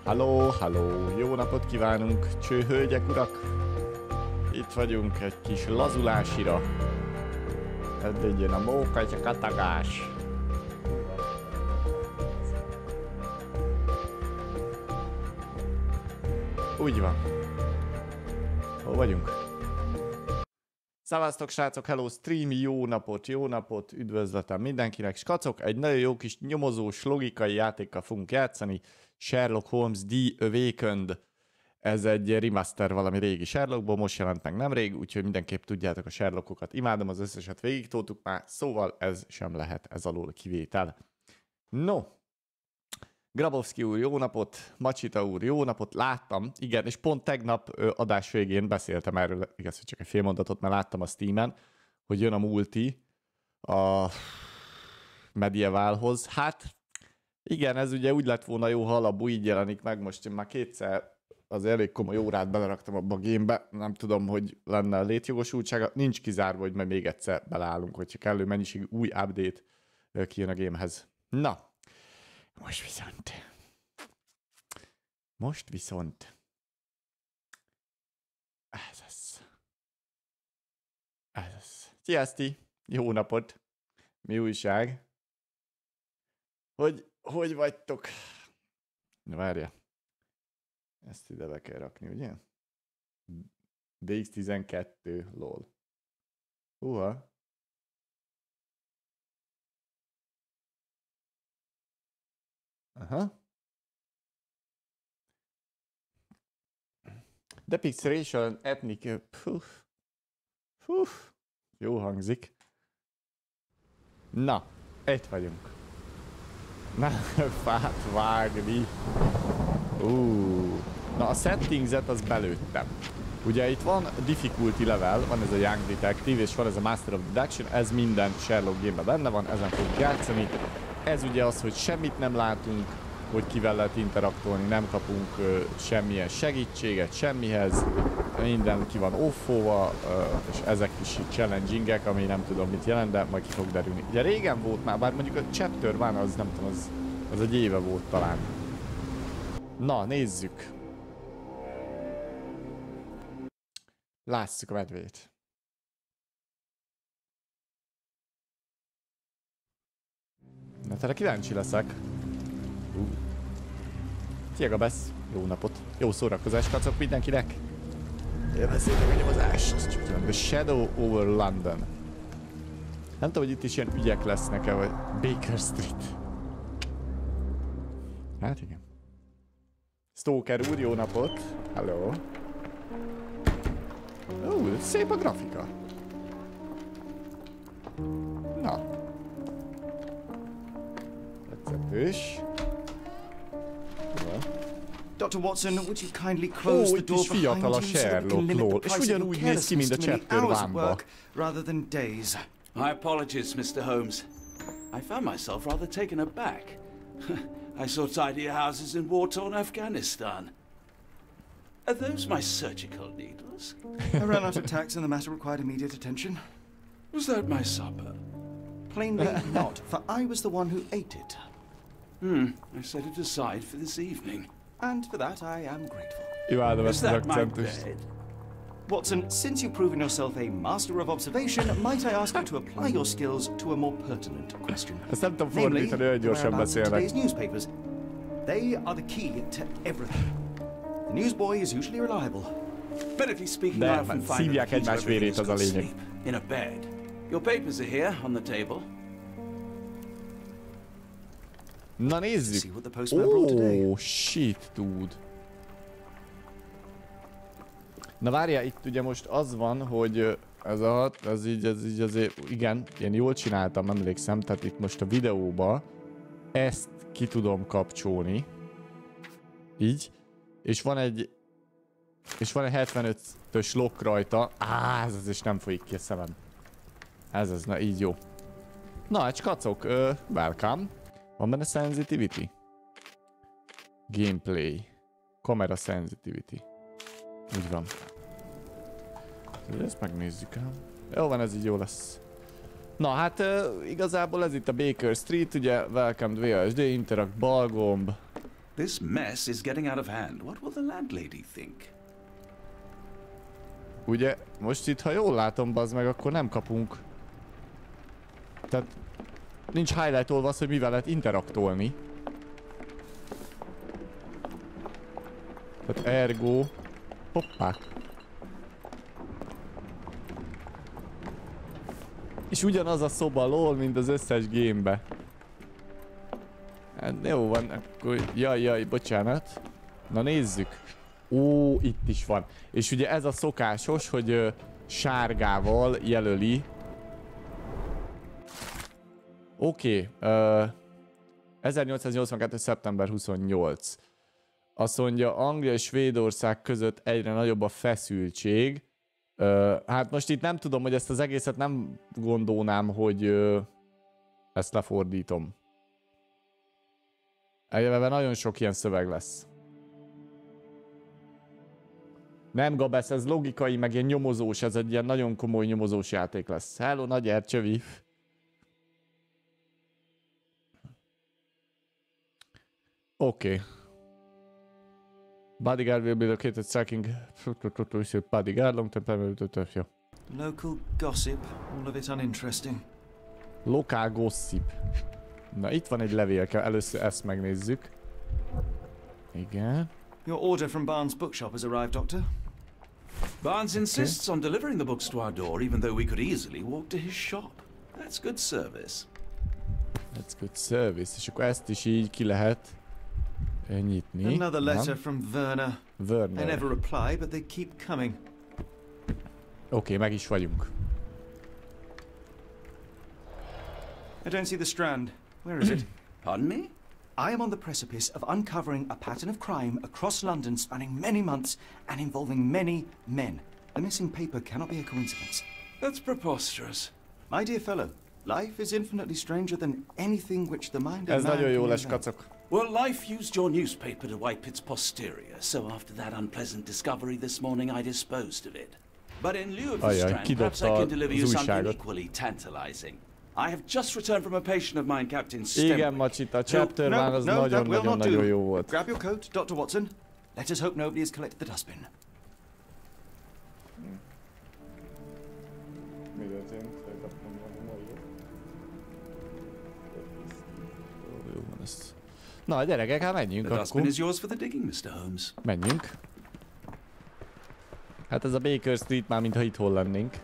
Halló, halló, jó napot kívánunk, csőhölgyek, urak! Itt vagyunk egy kis lazulásira. Eddigyen a móka és a katagás. Úgy van. Hol vagyunk? Szevasztok srácok, hello stream, jó napot, üdvözletem mindenkinek. Skacok, egy nagyon jó kis nyomozós, logikai játékkal fogunk játszani. Sherlock Holmes The Awakened. Ez egy remaster valami régi Sherlockból, most jelent meg nemrég, úgyhogy mindenképp tudjátok a Sherlockokat. Imádom, az összeset végigtoltuk már, szóval ez sem lehet ez alól kivétel. No, Grabowski úr, jó napot, Macsita úr, jó napot, láttam, igen, és pont tegnap adás végén beszéltem erről, igaz, hogy csak egy fél mondatot, mert láttam a Steamen, hogy jön a multi a Medievalhoz. Hát, igen, ez ugye úgy lett volna jó, ha alapból így jelenik meg, most én már kétszer az elég komoly órát beleraktam abba a gémbe, nem tudom, hogy lenne a létjogosultsága, nincs kizárva, hogy majd még egyszer beleállunk, hogyha kellő mennyiségű új update kijön a gémhez. Na, most viszont, ez az. Sziaszti, jó napot, mi újság? Hogy vagytok? Na várja. Ezt ide be kell rakni, ugye? DX12, lol. Húha. Aha. Depixration ethnic. Jó hangzik. Na, itt vagyunk. Na, fát vágni. Na a settingset az belőttem. Ugye itt van difficulty level, van ez a Young Detective és van ez a Master of Deduction, ez minden Sherlock game-ben benne van, ezen fogunk játszani. Ez ugye az, hogy semmit nem látunk, hogy kivel lehet interaktolni, nem kapunk semmilyen segítséget semmihez, minden ki van offóva, és ezek is challengingek, ami nem tudom mit jelent, de majd ki fog derülni. Ugye régen volt már, bár mondjuk a chapter van, az nem tudom, az egy éve volt talán. Na, nézzük. Lássuk a medvét. Na, te kíváncsi leszek. Szia, Gabesz! Jó napot! Jó szórakozást, kacok mindenkinek! Élvezzétek a nyomozást! The Shadow over London. Nem tudom, hogy itt is ilyen ügyek lesznek-e, vagy Baker Street. Hát igen. Stalker úr, jó napot! Hello! Szép a grafika! Na. Tetszetős. Dr. Watson, would you kindly close the door behind you so that we can limit the price of your carelessness to many hours of work rather than days? My apologies, Mr. Holmes. I found myself rather taken aback. I saw tidier houses in war-torn Afghanistan. Are those my surgical needles? I ran out of tacks and the matter required immediate attention. Was that my supper? Plainly not, for I was the one who ate it. I set it aside for this evening. And for that I am grateful. Imádom Is ezt az that my akcentust. bed? Watson, since you've proven yourself a master of observation, might I ask you to apply your skills to a more pertinent question? Ezt nem tudom Namely, fordítani, olyan the gyorsan whereabouts of beszélnek. today's newspapers. They are the key to everything. The newsboy is usually reliable. Medically speaking, De I often find that szívják the key to egymás everything vérét, is az a called lényeg. sleep, in a bed. Your papers are here on the table. Na nézzük! See what the postman brought today. Oh, shit, dude. Na várjál, itt ugye most az van, hogy ez így azért, igen, én jól csináltam, emlékszem, tehát itt most a videóba ezt ki tudom kapcsolni. Így. És van egy 75-ös lock rajta. Ez is nem folyik ki a szemem. Ez az, na így jó. Na, hát skacok, welcome. Van benne sensitivity? Gameplay. Kamera sensitivity. Úgy van. Ezt megnézzük el. Jó van, ez így jó lesz. Na hát igazából ez itt a Baker Street, ugye Welcome to VSD, Interact balgomb. This mess is getting out of hand. What will the landlady think? Ugye, most itt, ha jól látom, bazd meg, akkor nem kapunk... Tehát... Nincs highlight-olva az, hogy mivel lehet interaktolni. Tehát ergo... Hoppá! És ugyanaz a szoba, lol, mint az összes gamebe. Hát jó van, akkor... Jaj, bocsánat. Na nézzük. Ó, itt is van. És ugye ez a szokásos, hogy sárgával jelöli. Oké. 1882. szeptember 28. Azt mondja, Anglia és Svédország között egyre nagyobb a feszültség. Hát most itt nem tudom, hogy ezt az egészet nem gondolnám, hogy ezt lefordítom. Egyébként nagyon sok ilyen szöveg lesz. Nem, Gabesz, ez logikai, meg ilyen nyomozós, ez egy ilyen nagyon komoly nyomozós játék lesz. Hello, nagy ercsövi. Oké. Bodyguard will be located tracking bodyguard long term. Jó. Local gossip, all of it uninteresting. Lokál gossip. Na, itt van egy levélke, először ezt megnézzük. Igen. Your order from Barnes' bookshop has arrived, Doctor. Barnes insists on delivering the books to our door, even though we could easily walk to his shop. That's good service. That's good service. És akkor ezt is így ki lehet nyitni. Another letter from Werner. Werner. They never reply, but they keep coming. Oké, meg is vagyunk. I don't see the Strand. Where is it? Pardon me? I am on the precipice of uncovering a pattern of crime across London spanning many months and involving many men. The missing paper cannot be a coincidence. That's preposterous. My dear fellow, life is infinitely stranger than anything which the mind of Ez man nagyon jó can lesz, invent. kacok. Well, life used your newspaper to wipe its posterior, so after that unpleasant discovery this morning, I disposed of it. But in lieu of the Strand, perhaps I can deliver you something equally tantalizing. I have just returned from a patient of mine, Captain Stemwick. Igen, Macsita, a chapter van az nagyon jó volt. Grab your coat, Dr. Watson. Let us hope nobody has collected the dustbin. Na, gyerekek, hát menjünk The dustbin akkor. is yours for the digging, Mr. Holmes. Menjünk. Hát ez a Baker Street már mintha itthon lennénk.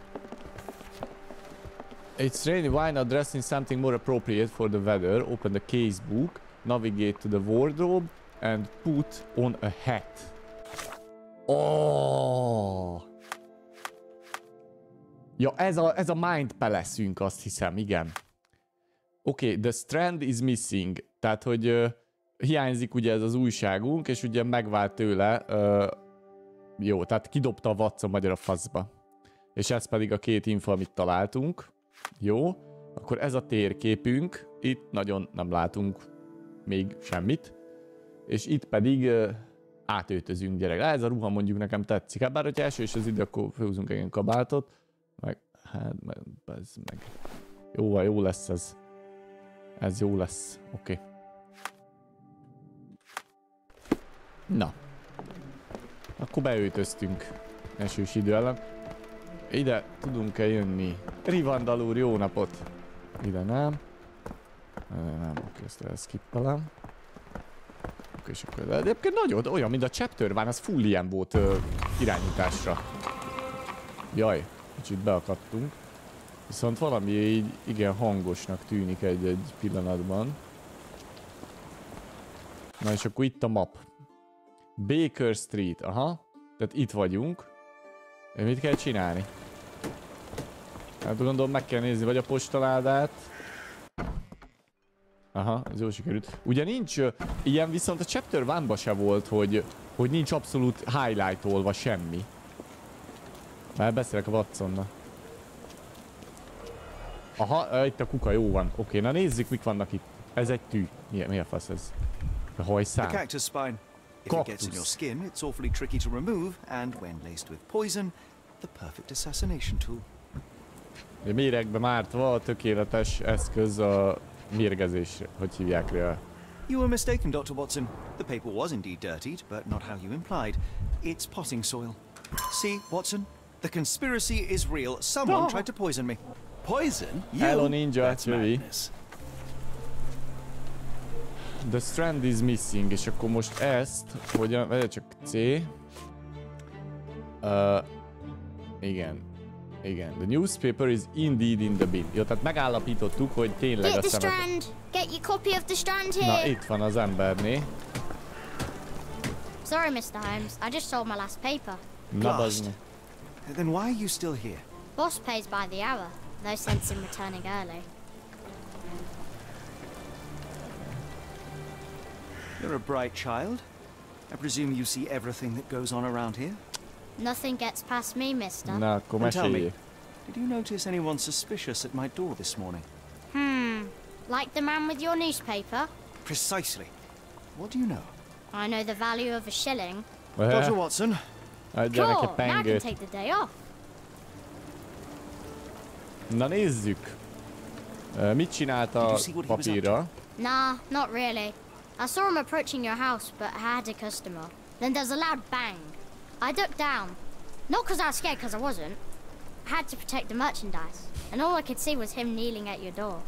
It's rainy, why not dress in something more appropriate for the weather? Open the case book, navigate to the wardrobe, and put on a hat. Oh! Ja, ez a Mind Palace-ünk, azt hiszem, igen. Oké, the Strand is missing. Tehát, hogy hiányzik ugye ez az újságunk, és ugye megvált tőle. Jó, tehát kidobta a Watson magyar a faszba. És ez pedig a két info, amit találtunk. Jó, akkor ez a térképünk. Itt nagyon nem látunk még semmit. És itt pedig átöltözünk, gyerek. Ez a ruha mondjuk nekem tetszik. Hát bár, hogyha első is az idő, akkor főhúzunk egy kabátot. Meg, hát, ez meg. Jó lesz ez. Ez jó lesz. Oké. Na. Akkor beöltöztünk esős idő ellen. Ide tudunk-e jönni? Rivandal úr, jó napot! Ide nem. Nem, oké, ezt elskippelem. Oké, és akkor... De egyébként nagyon olyan, mint a chapter van, az full ilyen volt irányításra. Jaj, kicsit beakadtunk. Viszont valami így igen hangosnak tűnik egy pillanatban. Na és akkor itt a map. Baker Street, aha. Tehát itt vagyunk. És mit kell csinálni? Hát gondolom meg kell nézni vagy a postaládát. Aha, ez jól sikerült. Ugye nincs ilyen, viszont a Chapter 1-ba se volt, hogy nincs abszolút highlight-olva semmi. Már beszélek a Watsonnal. Aha, itt a kuka, jó van. Oké, na nézzük, mik vannak itt. Ez egy tű. Mi a fasz ez? A hajszál. A cactus spine. If it gets in your skin, it's awfully tricky to remove, and when laced with poison, the perfect assassination tool. A méregbe mártva a tökéletes eszköz a mérgezésre, hogy hívják rá. You were mistaken, Dr. Watson. The paper was indeed dirtied, but not how you implied. It's potting soil. See, Watson? The conspiracy is real. Someone tried to poison me. Poison? Hello, You? Ninja, That's Chewie. madness. The strand is missing, és akkor most ezt, hogyan, vegye csak C. Igen. Igen. The newspaper is indeed in the bin. Jó, tehát megállapítottuk, hogy tényleg a szemet... Get your copy of the strand here. Na, itt van az emberné. Sorry, Mr. Holmes. I just sold my last paper. Na, bazd. Then why are you still here? Boss pays by the hour. No sense in returning early. You're a bright child. I presume you see everything that goes on around here? Nothing gets past me, mister. Na, akkor And tell me, meséljék. did you notice anyone suspicious at my door this morning? Like the man with your newspaper? Precisely. What do you know? I know the value of a shilling. Dr. Watson, Adja neki Sure, now I can pengőt. take the day off. Na, nézzük. Mit csinált a papírra? Nah, not really. I saw him approaching your house, but I had a customer. Then there's a loud bang. I ducked down. Not because I was scared, because I wasn't. I had to protect the merchandise. And all I could see was him kneeling at your door.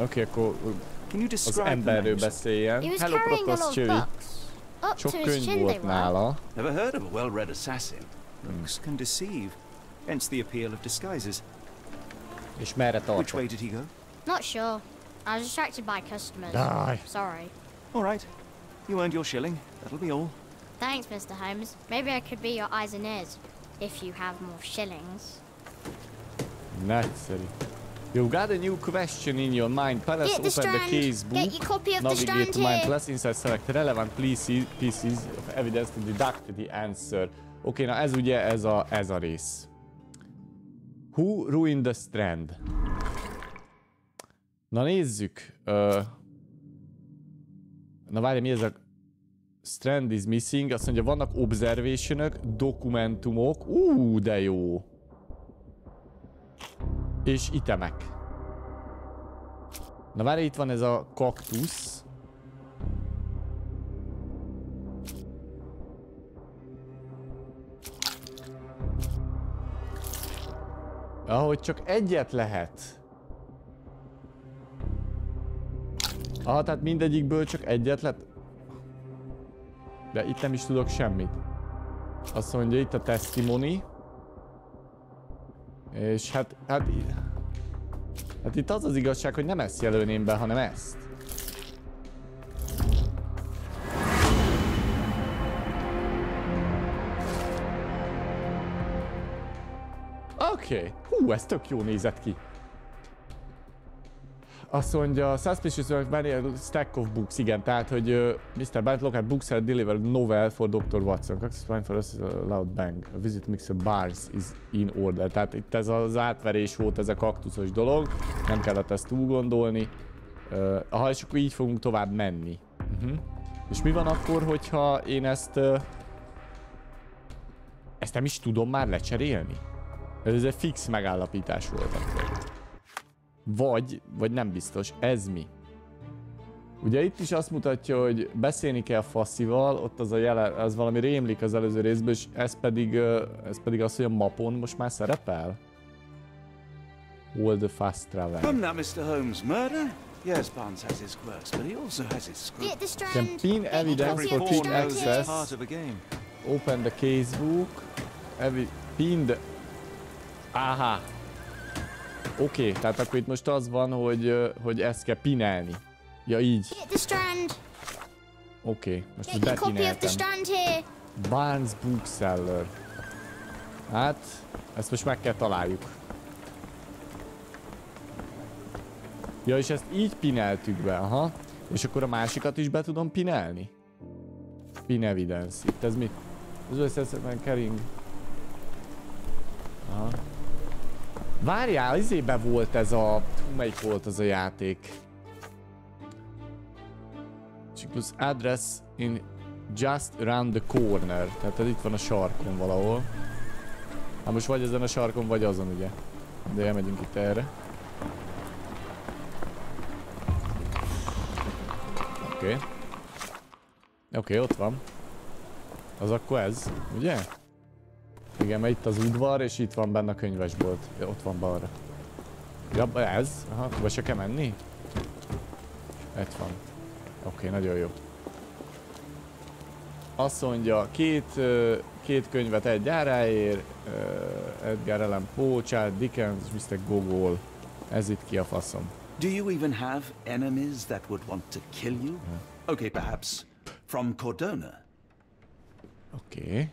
Oké, akkor can you az describe the emberről names? beszéljen. He was Hello, carrying a Protoss lot of Chewie. books. Up Sok to his könyv chin they volt were. nála. Never heard of a well-read assassin. Looks can deceive. Hence the appeal of disguises. És merre Which way tartott? did he go? Not sure. I was distracted by customers. Die. Sorry. All right. You earned your shilling. That'll be all. Thanks, Mr. Holmes. Maybe I could be your eyes and ears. If you have more shillings. Nagyszerű. You've got a new question in your mind. Palace, Get the open the strand. case Get book. your copy of the Navigate strand to mind. here. Plus inside select relevant pieces of evidence to deduct the answer. Oké, na ez ugye ez a rész. Who ruined the strand? Na nézzük. Na várj, mi ez a... Strand is missing. Azt mondja, vannak observationok, dokumentumok. De jó. És itemek. Na várj, itt van ez a kaktusz. Ahogy csak egyet lehet. Tehát mindegyikből csak egyet lehet. De itt nem is tudok semmit. Azt mondja, itt a testimony. És hát itt az az igazság, hogy nem ezt jelölném be, hanem ezt. Oké. Ez tök jó nézett ki. Azt mondja, suspicious stack of books, igen, tehát, hogy Mr. Barrett look at books and deliver novel for Dr. Watson. Cactus fine for us a loud bang. A visit Mr. Bars is in order. Tehát itt ez az átverés volt, ez a kaktuszos dolog. Nem kellett ezt túl gondolni. És akkor így fogunk tovább menni. És mi van akkor, hogyha én ezt nem is tudom már lecserélni? Ez egy fix megállapítás volt akkor. Vagy nem biztos. Ez mi? Ugye itt is azt mutatja, hogy beszélni kell Fasszival, ott az a jelen, az valami rémlik az előző részből, és ez pedig az, hogy a mapon most már szerepel. All the fast travel. Come now, Mr. Holmes. Murder? Yes, Barnes has his quirks, but he also has his scruples. Get the strand. Can pin evidence for quick access. Part of a game. Open the casebook. Pinned. Aha. Oké, tehát akkor itt most az van, hogy ezt kell pinelni. Ja, így. Get the strand. Oké, most ezt Get your copy of the bepineltem. strand here. Barnes Bookseller. Hát, ezt most meg kell találjuk. Ja, és ezt így pineltük be, aha. És akkor a másikat is be tudom pinelni? Pin evidence. Itt ez mi? Az összeszedben carrying. Aha. Várjál, izébe volt ez a... Melyik volt az a játék? Ciklus address in just around the corner. Tehát ez itt van a sarkon valahol. Hát most vagy ezen a sarkon, vagy azon ugye. De elmegyünk itt erre. Oké. Oké, ott van. Az akkor ez, ugye? Igen, mert itt az udvar, és itt van benne a könyvesbolt. Ja, ott van balra. Ja, ez? Aha, be se kell menni? Itt van. Oké, nagyon jó. Azt mondja, két könyvet egy áráért, Edgar Allan Poe, Charles Dickens, Mr. Gogol. Ez itt ki a faszom. Do you even have enemies that would want to kill you? Okay, perhaps from Cordona. Oké.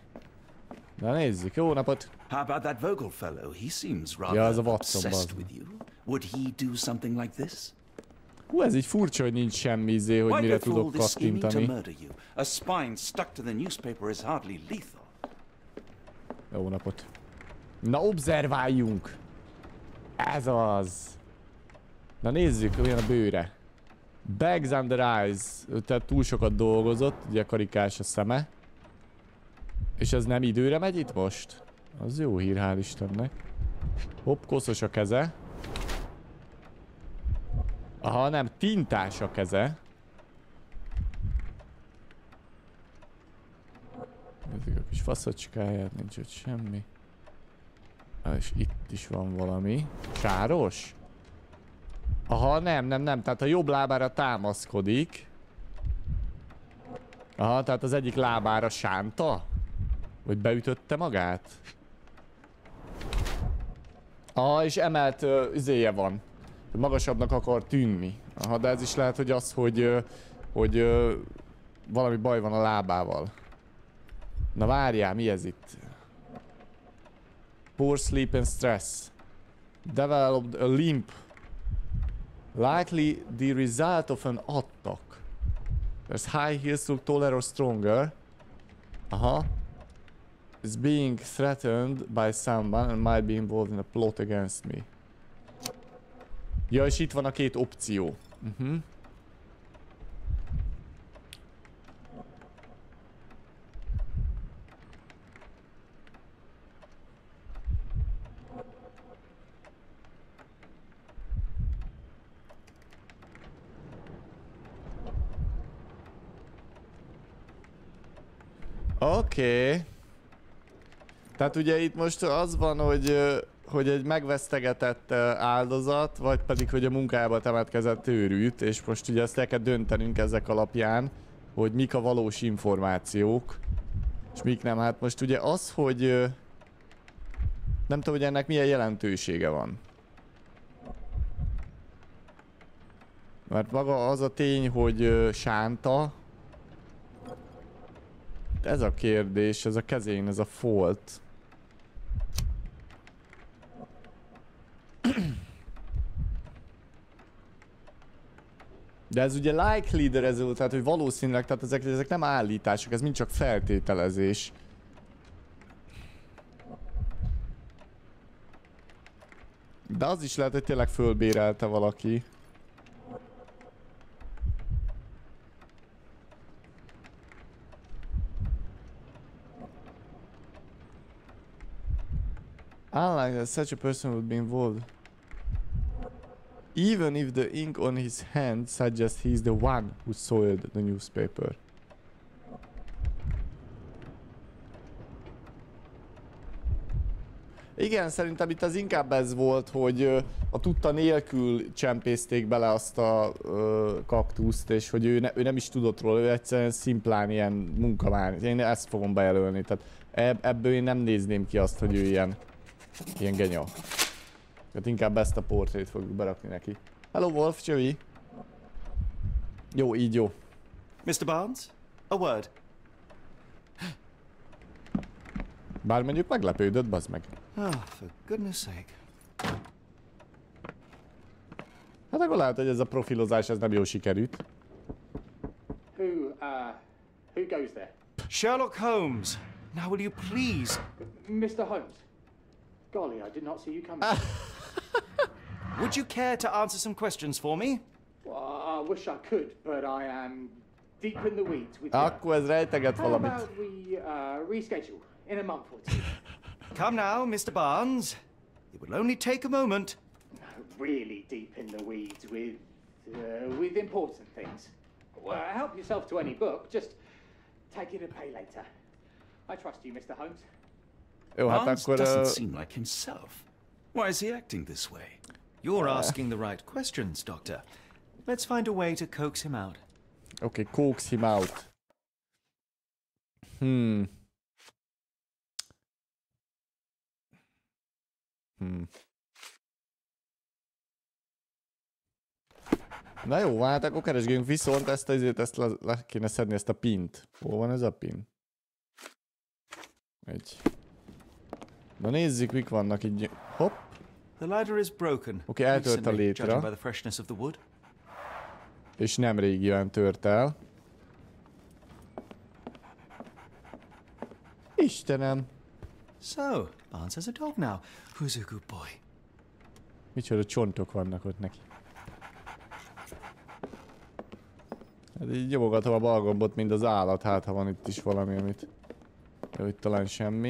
Na nézzük, jó napot! How about that Vogel fellow? He seems Ja, az a rather Watson, obsessed bazd. with you. Would he do something like this? Hú, ez így furcsa, hogy nincs semmi izé, hogy Why mire go through all tudok this scheming to kattintani. murder you? A spine stuck to the newspaper is hardly lethal. Jó napot. Na, observáljunk! Ez az! Na nézzük, milyen a bőre. Bags under eyes. Tehát túl sokat dolgozott, ugye karikás a szeme. És ez nem időre megy itt most? Az jó hír, hál' Istennek. Hopp, koszos a keze. Aha, nem, tintás a keze. Nézzük a kis faszocskáját, nincs ott semmi. És itt is van valami. Sáros? Aha, nem, tehát a jobb lábára támaszkodik. Aha, tehát az egyik lábára sánta? Vagy beütötte magát? Aha, és emelt izéje van. Magasabbnak akar tűnni. Aha, de ez is lehet, hogy az, hogy valami baj van a lábával. Na várjál, mi ez itt? Poor sleep and stress. Developed a limp. Likely the result of an attack. There's high heels look taller or stronger. Aha. Is being threatened by someone and might be involved in a plot against me. Ja, és itt van a két opció. Oké. Tehát ugye itt most az van, hogy egy megvesztegetett áldozat, vagy pedig, hogy a munkába temetkezett őrült, és most ugye ezt el kell döntenünk ezek alapján, hogy mik a valós információk, és mik nem. Hát most ugye az, hogy nem tudom, hogy ennek milyen jelentősége van. Mert maga az a tény, hogy sánta, ez a kérdés, ez a kezén, ez a folt. De ez ugye likely the result, tehát hogy valószínűleg, tehát ezek nem állítások, ez mind csak feltételezés. De az is lehet, hogy tényleg fölbérelte valaki. Unlike that, such a person would be involved. Even if the ink on his hand suggests he's the one who soiled the newspaper. Igen, szerintem itt az inkább ez volt, hogy a tudta nélkül csempészték bele azt a kaktuszt, és hogy ő nem is tudott róla, ő egyszerűen szimplán ilyen munkamány. Én ezt fogom bejelölni, tehát ebből én nem nézném ki azt, hogy ő ilyen genya. Tehát inkább ezt a portrét fogjuk berakni neki. Hello Wolf, csövi! Jó, így jó. Mr. Barnes, a word. Bár mondjuk meglepődött, bazd meg. Oh, for goodness sake. Hát akkor lehet, hogy ez a profilozás ez nem jól sikerült. Who goes there? Sherlock Holmes. Now will you please... Mr. Holmes. Golly, I did not see you coming. Would you care to answer some questions for me? Well, I wish I could, but I am deep in the weeds with Akkor ez rejteget How valamit. about we reschedule in a month or two? Come now, Mr. Barnes. It will only take a moment. Really deep in the weeds with important things. help yourself to any book. Just take it and pay later. I trust you, Mr. Holmes. Jó, hát Barnes akkor... doesn't seem like himself. Why is he acting this way? You're asking the right questions, Doctor. Let's find a way to coax him out. Okay, coax him out. Na jó, hát akkor keresgéljünk, viszont ezt le kéne szedni, ezt a pint. Hol van ez a pin? Egy. Na nézzük, mik vannak így. Hopp. The ladder is broken. Oké, eltört a létre. Judging by the freshness of the wood. És nem régiben tört el. Istenem! So, Barnes has a dog now. Who's a good boy? Micsoda csontok vannak ott neki. Hát így nyomogatom a balgombot, mint az állat, hát ha van itt is valami, amit... Jó, itt talán semmi.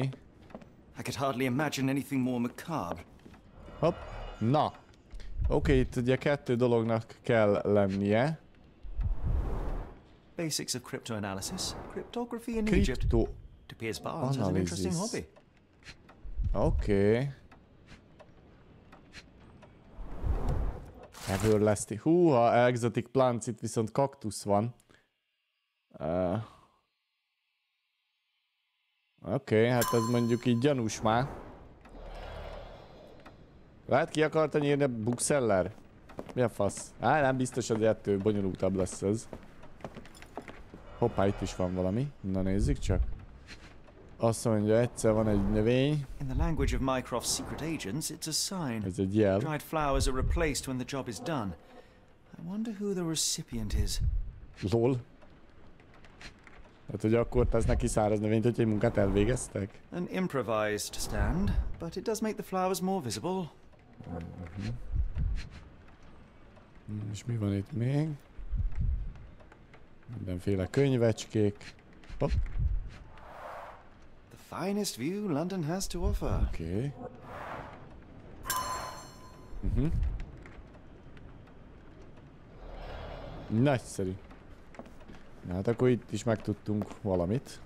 I could hardly imagine anything more macabre. Hopp. Na. Oké, itt ugye 2 dolognak kell lennie. Basics of cryptoanalysis. Cryptography in Egypt. It appears Barnes has an interesting hobby. Oké. Everlasting. Húha, exotic plants, itt viszont kaktusz van. Oké, hát ez mondjuk így gyanús már. Lehet ki akarta nyírni a bookseller? Mi a fasz? Nem biztos, hogy ettől bonyolultabb lesz ez. Hoppá, itt is van valami. Na nézzük csak. Azt mondja, egyszer van egy növény. In the language of Mycroft's secret agents, it's a sign. Ez egy jel. Dried flowers are replaced when the job is done. I wonder who the recipient is. Lol. Hát, hogy akkor tesznek ki száraz növényt, hogy egy munkát elvégeztek? An improvised stand, but it does make the flowers more visible. És mi van itt még? Mindenféle könyvecskék. Hopp. The finest view London has to offer. Oké. Nagyszerű. Na hát akkor itt is megtudtunk valamit.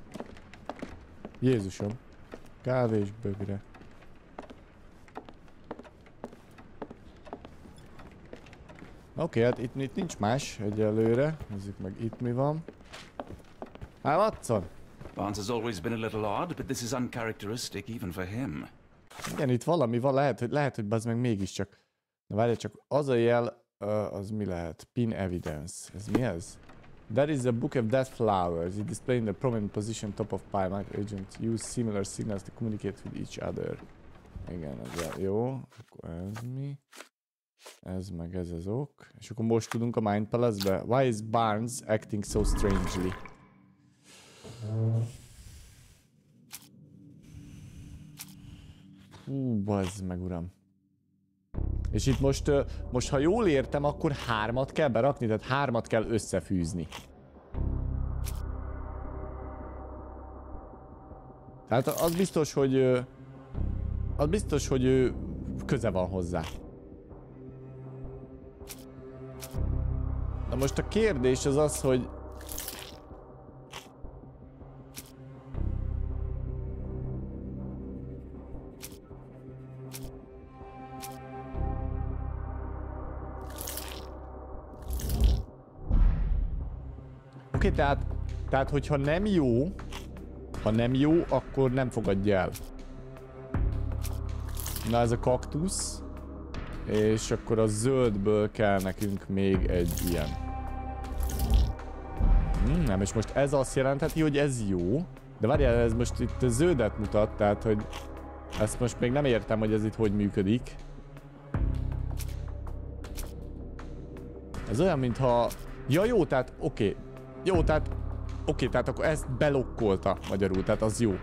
Jézusom. Kávé és bögre. Oké, hát itt nincs más egyelőre. Nézzük meg, itt mi van. Watson! Barnes has always been a little odd, but this is uncharacteristic even for him. Igen, itt valami van, lehet, hogy bazd meg mégiscsak. Na várj, csak az a jel, az mi lehet? Pin evidence. Ez mi ez? That is a book of dead flowers. It displayed in the prominent position top of pile. My agents use similar signals to communicate with each other. Igen, ez jó. Akkor ez mi? Ez meg ez az ok. És akkor most tudunk a Mind Palace-be. Why is Barnes acting so strangely? Bazd meg, uram. És itt most ha jól értem, akkor 3-at kell berakni, tehát 3-at kell összefűzni. Tehát az biztos, hogy köze van hozzá. Na most a kérdés az az, hogy... Oké, tehát hogyha nem jó, akkor nem fogadja el. Na ez a kaktusz, és akkor a zöldből kell nekünk még egy ilyen. Nem, és most ez azt jelentheti, hogy ez jó, de várjál, ez most itt zöldet mutat, tehát hogy ezt most még nem értem, hogy ez itt hogy működik. Ez olyan, mintha... Ja jó, tehát oké. Jó, tehát... Oké, tehát akkor ezt belokkolta magyarul, tehát az jó.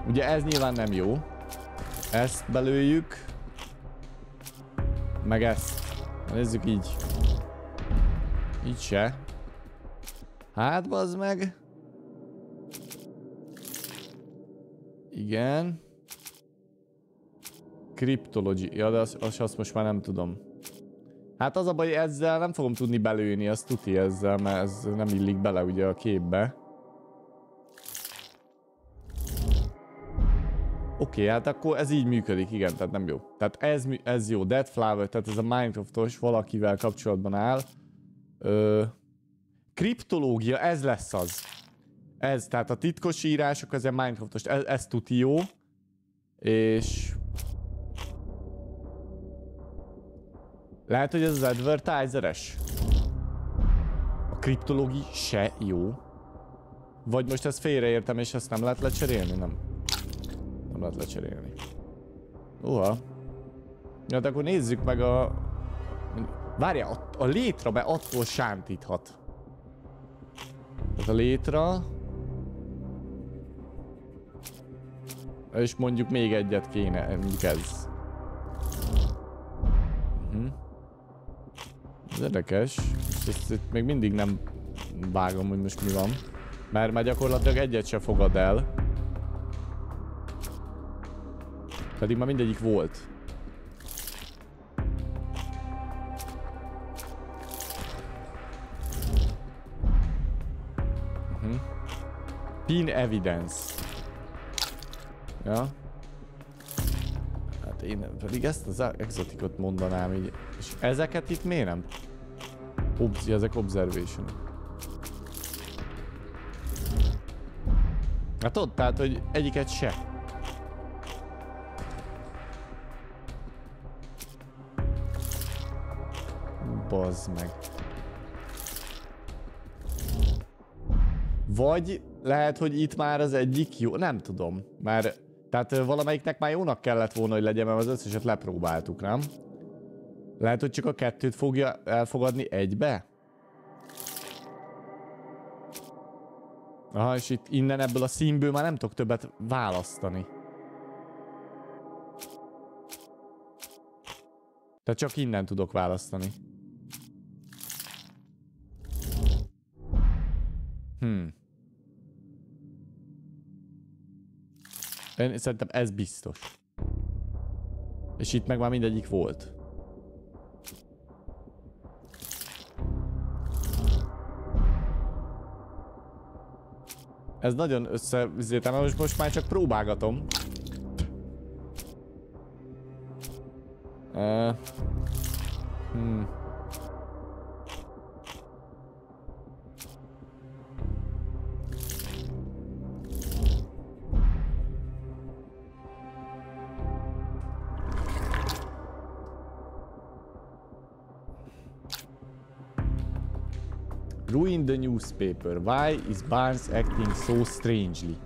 Ugye ez nyilván nem jó. Ezt belőjük. Meg ezt. Nézzük így. Így se. Hát bazd meg. Igen. Cryptology. Ja, de azt most már nem tudom. Hát az a baj, ezzel nem fogom tudni belőni, azt tuti ezzel, mert ez nem illik bele ugye a képbe. Oké, hát akkor ez így működik, igen, tehát nem jó. Tehát ez jó, Dead Flower, tehát ez a Minecraftos valakivel kapcsolatban áll. Kriptológia, ez lesz az. Ez, tehát a titkos írások, az ilyen Minecraftos, ez tuti jó. És... lehet, hogy ez az advertiseres. A kriptológia se jó. Vagy most ezt félreértem, és ezt nem lehet lecserélni? Nem. Nem lehet lecserélni. Uha. Ja, de akkor nézzük meg a... várjál, a létra, mert attól sántíthat. Tehát a létra... és mondjuk még egyet kéne, mondjuk ez. Ez érdekes. Ezt még mindig nem vágom, hogy most mi van. Mert már gyakorlatilag egyet se fogad el. Pedig már mindegyik volt. Pin evidence. Ja. Hát én pedig ezt az exotikot mondanám így. És ezeket itt miért nem? Ezek observation. Hát ott, tehát, hogy egyiket se. Bazd meg. Vagy lehet, hogy itt már az egyik jó, nem tudom. Már, tehát valamelyiknek már jónak kellett volna, hogy legyen, mert az összeset lepróbáltuk, nem? Lehet, hogy csak a kettőt fogja elfogadni egybe? Aha, és itt innen ebből a színből már nem tudok többet választani. Tehát csak innen tudok választani. Én szerintem ez biztos. És itt meg már mindegyik volt. Ez nagyon összevizétem, most már csak próbálgatom. Ruin the newspaper. Why is Barnes acting so strangely?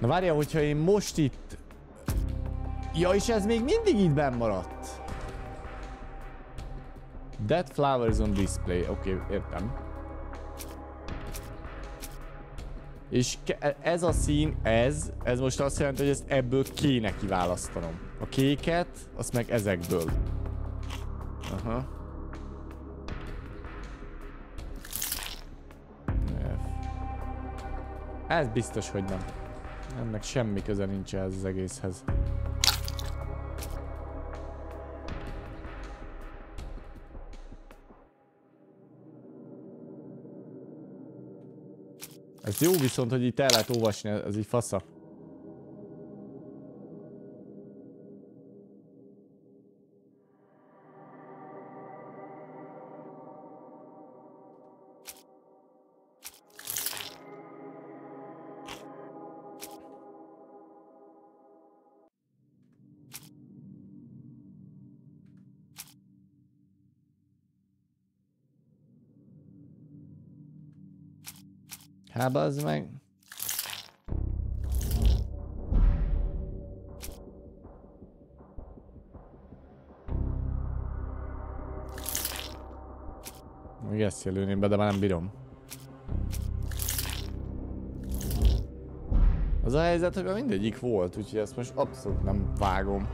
Na várja, hogyha én most itt... ja, és ez még mindig itt benn maradt. Dead flowers on display. Oké, értem. És ez a szín, ez most azt jelenti, hogy ezt ebből kéne kiválasztanom. A kéket, azt meg ezekből. Aha. Ez biztos, hogy nem. Ennek semmi köze nincs ehhez az egészhez. Ez jó viszont, hogy itt el lehet olvasni, ez így fasza. Hát bazd meg. Még ezt jelölném be, de már nem bírom. Az a helyzet, hogy mindegyik volt, úgyhogy ezt most abszolút nem vágom.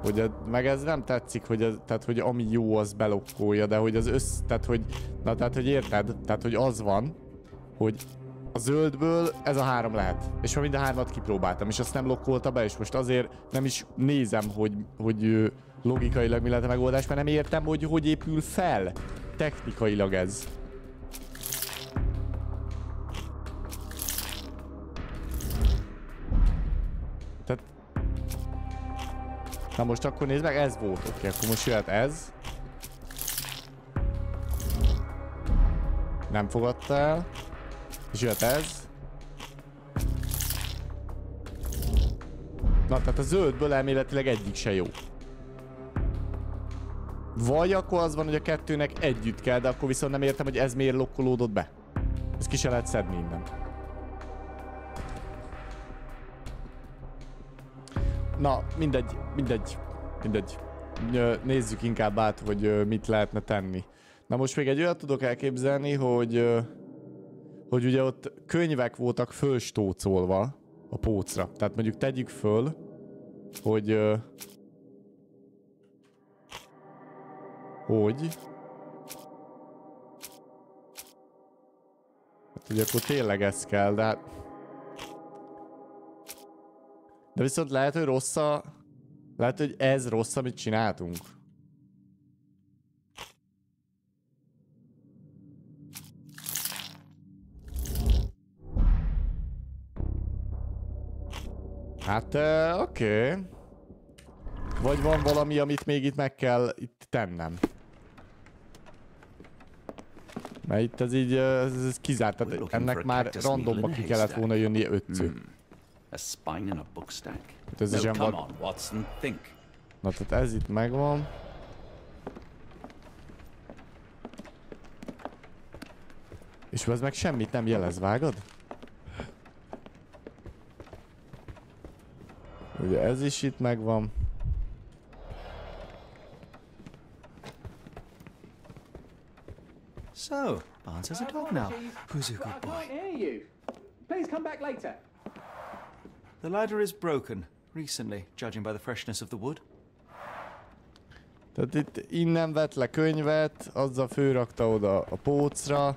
Hogy meg ez nem tetszik, hogy, tehát, hogy ami jó, az belokkolja, de hogy az tehát hogy, na tehát, hogy érted? Tehát, hogy az van, hogy A zöldből ez a 3 lehet. És már mind a 3-at kipróbáltam, és azt nem lokkolta be, és most azért nem is nézem, hogy logikailag mi lehet a megoldás, mert nem értem, hogy épül fel technikailag ez. Tehát... Na most akkor nézd meg, ez volt. Oké, akkor most jöhet ez. Nem fogadta el. És jöhet ez. Na, tehát a zöldből elméletileg egyik se jó. Vagy akkor az van, hogy a kettőnek együtt kell, de akkor viszont nem értem, hogy ez miért lokkolódott be. Ez ki se lehet szedni innen. Na, mindegy. Nézzük inkább át, hogy mit lehetne tenni. Na most még egy olyat tudok elképzelni, hogy ugye ott könyvek voltak fölstócolva a pócra. Tehát mondjuk tegyük föl, hogy hát ugye akkor tényleg ez kell, de viszont lehet, hogy lehet, hogy ez rossz, amit csináltunk. Hát, oké. Vagy van valami, amit még itt meg kell tennem. Mert itt ez így, ez kizárt, tehát ennek már randomba ki kellett volna jönnie 5-ször. A spine in a bookstack. Ez is come on, Watson, think. Na, tehát ez itt megvan. És ez meg semmit nem jelez, vágod? Ugye ez is itt megvan. So, Barnes has a dog now. Who's a good boy? Please come back later. The ladder is broken, recently, judging by the freshness of the wood. Tehát itt innen vett le könyvet, azzal fölrakta oda a pócra.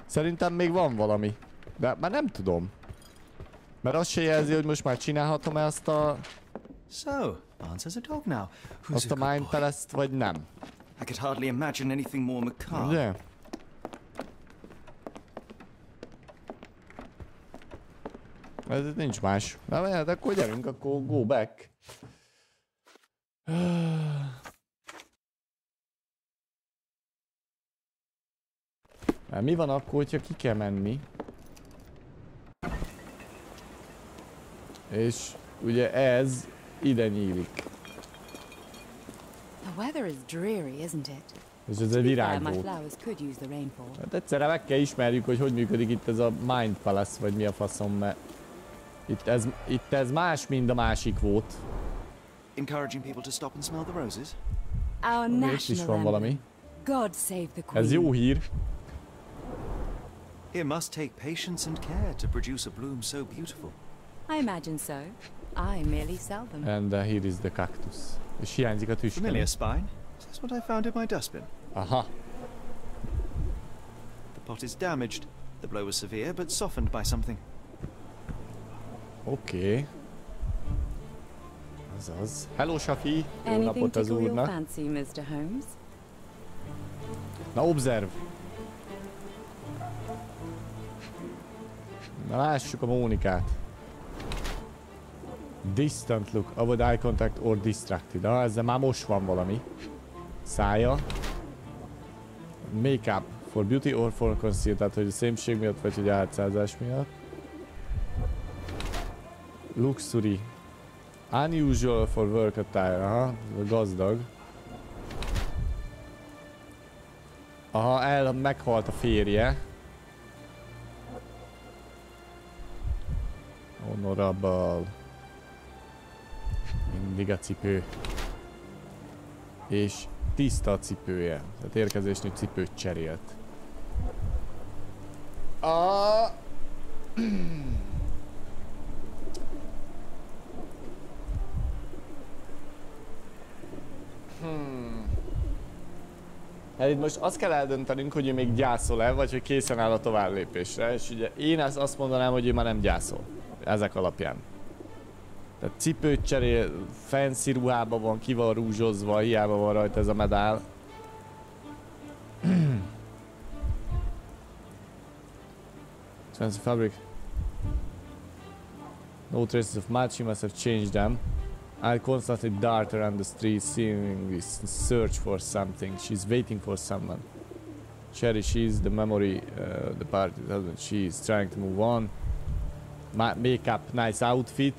Szerintem még van valami. De már nem tudom. Mert azt se jelzi, hogy most már csinálhatom-e azt a... So, Barnes has a dog now. Who's azt a Mind Palace-t, vagy nem. I could hardly imagine anything more macabre. Ugye? Ez itt nincs más. Na, hát akkor gyerünk, akkor go back. Mert mi van akkor, hogyha ki kell menni? És ugye ez ide nyílik. The weather is dreary, isn't it? És ez egy virág My volt. flowers could use the rainfall. Hát egyszerre meg kell ismerjük, hogy működik itt ez a Mind Palace, vagy mi a faszom, mert itt ez más, mint a másik volt. Encouraging people to stop and smell the roses? Our Itt is van national valami. emblem. God save the Queen. Ez jó hír. It must take patience and care to produce a bloom so beautiful. I imagine so. I merely sell them. And here is the cactus. És hiányzik a tüske. Familiar spine? That's what I found in my dustbin. Aha. The pot is damaged. The blow was severe, but softened by something. Oké. Azaz. Hello, Safi. Jó Anything napot az tickle your úrnak. fancy, Mr. Holmes? Na, observe. Na, lássuk a Mónikát. Distant look, avoid eye contact or distracted. Ah, ezzel már most van valami. Szája. Makeup for beauty or for conceal, tehát hogy a szépség miatt, vagy hogy átszázás miatt. Luxury. Unusual for work attire, aha, gazdag. Aha, meghalt a férje. Honorable. Mindig a cipő. És tiszta a cipője. Tehát érkezésnél cipőt cserélt. Hát itt most azt kell eldöntenünk, hogy ő még gyászol-e, vagy hogy készen áll a továbblépésre, és ugye én azt mondanám, hogy ő már nem gyászol. Ezek alapján. Tehát cipőt cserél, fancy ruhában van, ki van rúzsozva, hiába van rajta ez a medál. Fancy fabric. No traces of mud, she must have changed them. I constantly dart around the street, seemingly search for something. She's waiting for someone. Cherishes the memory, the party husband. She's trying to move on. Makeup, nice outfit.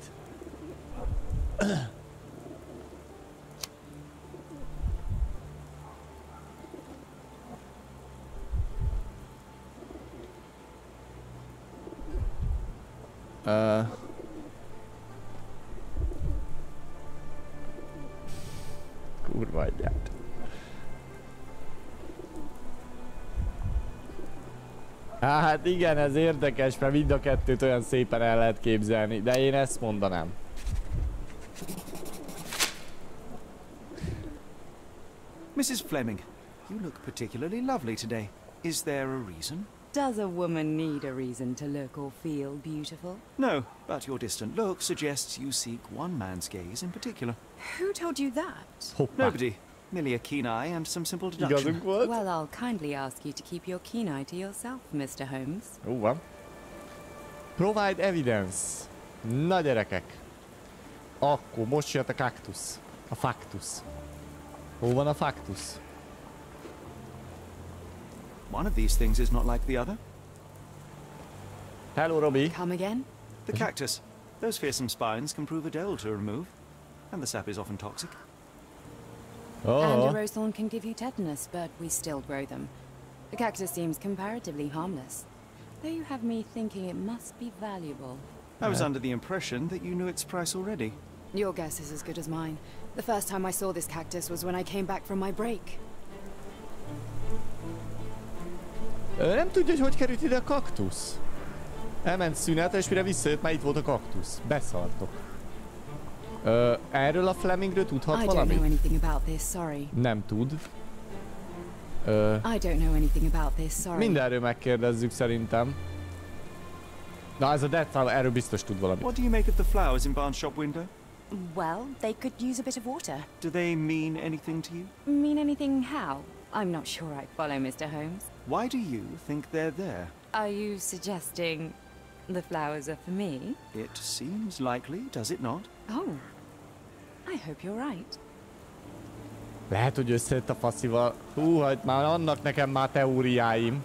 Kurva agyát. Hát igen, ez érdekes, mert mind a kettőt olyan szépen el lehet képzelni, de én ezt mondanám. Mrs. Fleming, you look particularly lovely today. Is there a reason? Does a woman need a reason to look or feel beautiful? No, but your distant look suggests you seek one man's gaze in particular. Who told you that? Hoppá. Nobody. Merely a keen eye and some simple deduction. Igazunk volt? Well, I'll kindly ask you to keep your keen eye to yourself, Mr. Holmes. Jó van. Provide evidence. Na gyerekek. Akkor most jött a kaktusz. A faktusz. Hol van a faktusz? One of these things is not like the other. Hello, Robbie. Come again? The cactus. Those fearsome spines can prove a dole to remove, and the sap is often toxic. And a Oh. rose thorn can give you tetanus, but we still grow them. The cactus seems comparatively harmless, though you have me thinking it must be valuable. I was under the impression that you knew its price already. Your guess is as good as mine. The first time I saw this cactus was when I came back from my break. Nem tudja, hogy került ide a kaktusz. Elment szünetre, és mire visszajött, már itt volt a kaktusz. Beszartok. Erről a Flemingről tudhat I don't know valamit? anything about this, sorry. Nem tud. I don't know anything about this, sorry. Mindenről megkérdezzük szerintem. Na, ez a Death Tower, erről biztos tud valamit. What do you make of the flowers in Barnes' shop window? Well, they could use a bit of water. Do they mean anything to you? Mean anything how? I'm not sure I follow, Mr. Holmes. Why do you think they're there? Are you suggesting the flowers are for me? It seems likely, does it not? Oh, I hope you're right. Lehet, hogy összejött a faszival. Hú, hát már annak nekem már teóriáim.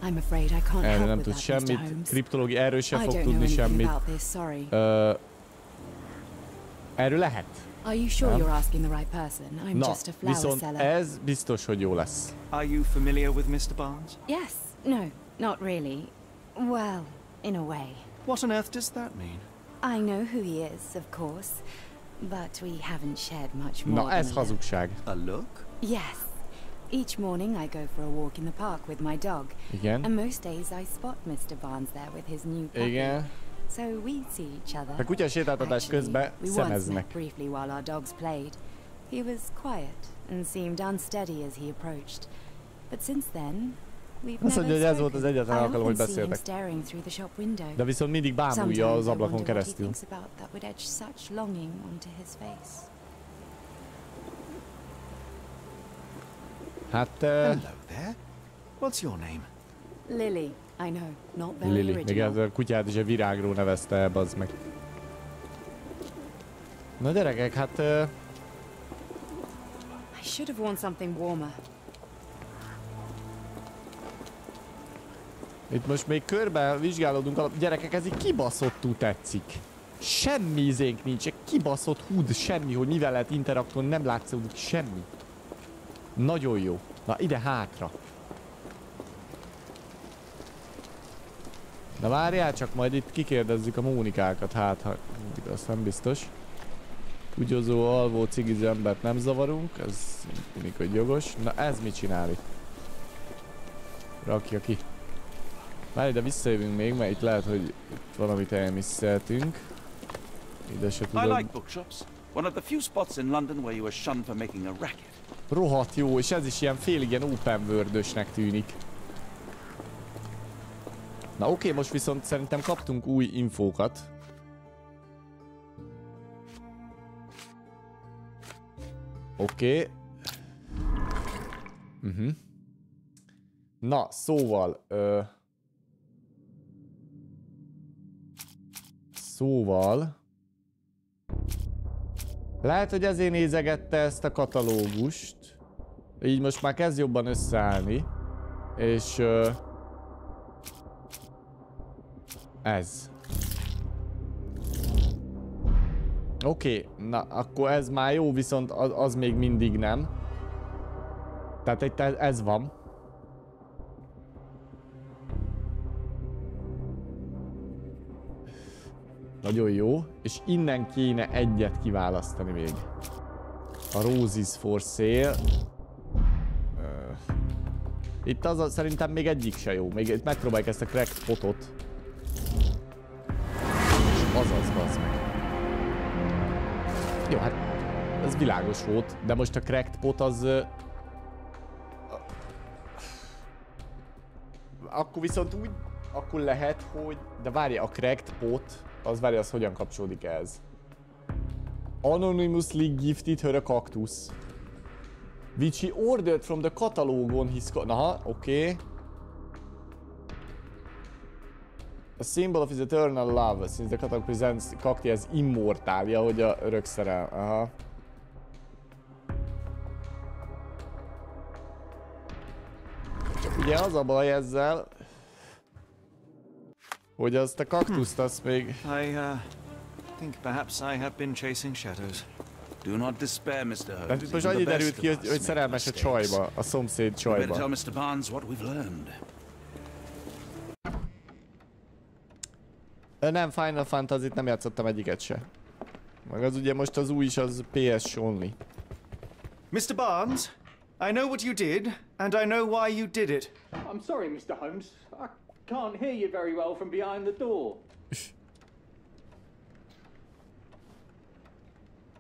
I'm afraid I can't Erről help nem with tud that, Mr. semmit. Holmes. Kriptológia, erről sem I fog don't know tudni anything semmit. about this, sorry. Erről lehet. Are you sure Yeah. you're asking the right person? I'm Na, just a flower viszont seller. ez biztos, hogy jó lesz. Are you familiar with Mr. Barnes? Yes. No, not really. Well, in a way. What on earth does that mean? I know who he is, of course, but we haven't shared much more Na, than ez a look. hazugság. A look? Yes. Each morning I go for a walk in the park with my dog. Igen. And most days I spot Mr. Barnes there with his new puppy. Igen. So we see each other. A kutya sétáltatás Actually, közben we once met szemeznek. briefly while our dogs played. He was quiet and seemed unsteady as he approached. But since then, we've Azt mondja, never hogy ez volt az spoken. egyetlen I alkalom, hogy often see him beszéltek. staring through the shop window. De viszont mindig bámulja Sometimes az I ablakon wonder what he keresztül. thinks about that would edge such longing onto his face. Hát... Hello there. What's your name? Lily, I know, not very Lili. Még original. ez a kutyát is a virágról nevezte el, bazd meg. Na gyerekek, hát... I should have worn something warmer. Itt most még körbe vizsgálódunk, gyerekek, ez így kibaszottul tetszik. Semmi izénk nincs, egy kibaszott húd, semmi, hogy mivel lehet interaktolni, nem látszódik semmi. Nagyon jó. Na ide hátra. Na várjál csak, majd itt kikérdezzük a Mónikákat, hát ha... Azt nem biztos. Kutyozó, alvó, cigiző embert nem zavarunk, ez tűnik, hogy jogos. Na ez mit csinál itt? Rakja ki. Már ide visszajövünk még, mert itt lehet, hogy itt valamit elmisszeltünk. Ide se I tudom. like bookshops. One of the few spots in London where you are shunned for making a racket. Rohadt jó, és ez is ilyen félig ilyen open world-ösnek tűnik. Na oké, most viszont szerintem kaptunk új infókat. Oké. Na, szóval... Lehet, hogy ezért nézegette ezt a katalógust. Így most már kezd jobban összeállni. És... ez. Oké, na akkor ez már jó, viszont az még mindig nem. Tehát itt ez van. Nagyon jó. És innen kéne egyet kiválasztani még. A Roses for Sale. Itt az szerintem még egyik se jó. Még itt megpróbáljuk ezt a cracked potot. És azaz, bazd meg. Jó, hát ez világos volt, de most a cracked pot az... akkor viszont úgy... Akkor lehet, hogy... De várja, a cracked pot... Az várja, az hogyan kapcsolódik ez? Anonymously gifted her a cactus. Which he ordered from the catalog on his... Aha, oké. A symbol of his eternal love, since the catalog presents cacti as immortal, hogy a örök szerelem. Aha. Csak ugye az a baj ezzel, hogy azt a kaktuszt azt még... I think perhaps I have been chasing shadows. Do not despair, Mr. Holmes. Tehát itt most annyi derült ki, hogy szerelmes a csajba, a szomszéd csajba. Tell Mr. Barnes what we've learned. Nem, Final Fantasy-t nem játszottam egyiket se. Meg az ugye most az új is, az PS only. Mr. Barnes, I know what you did, and I know why you did it. I'm sorry, Mr. Holmes. I can't hear you very well from behind the door.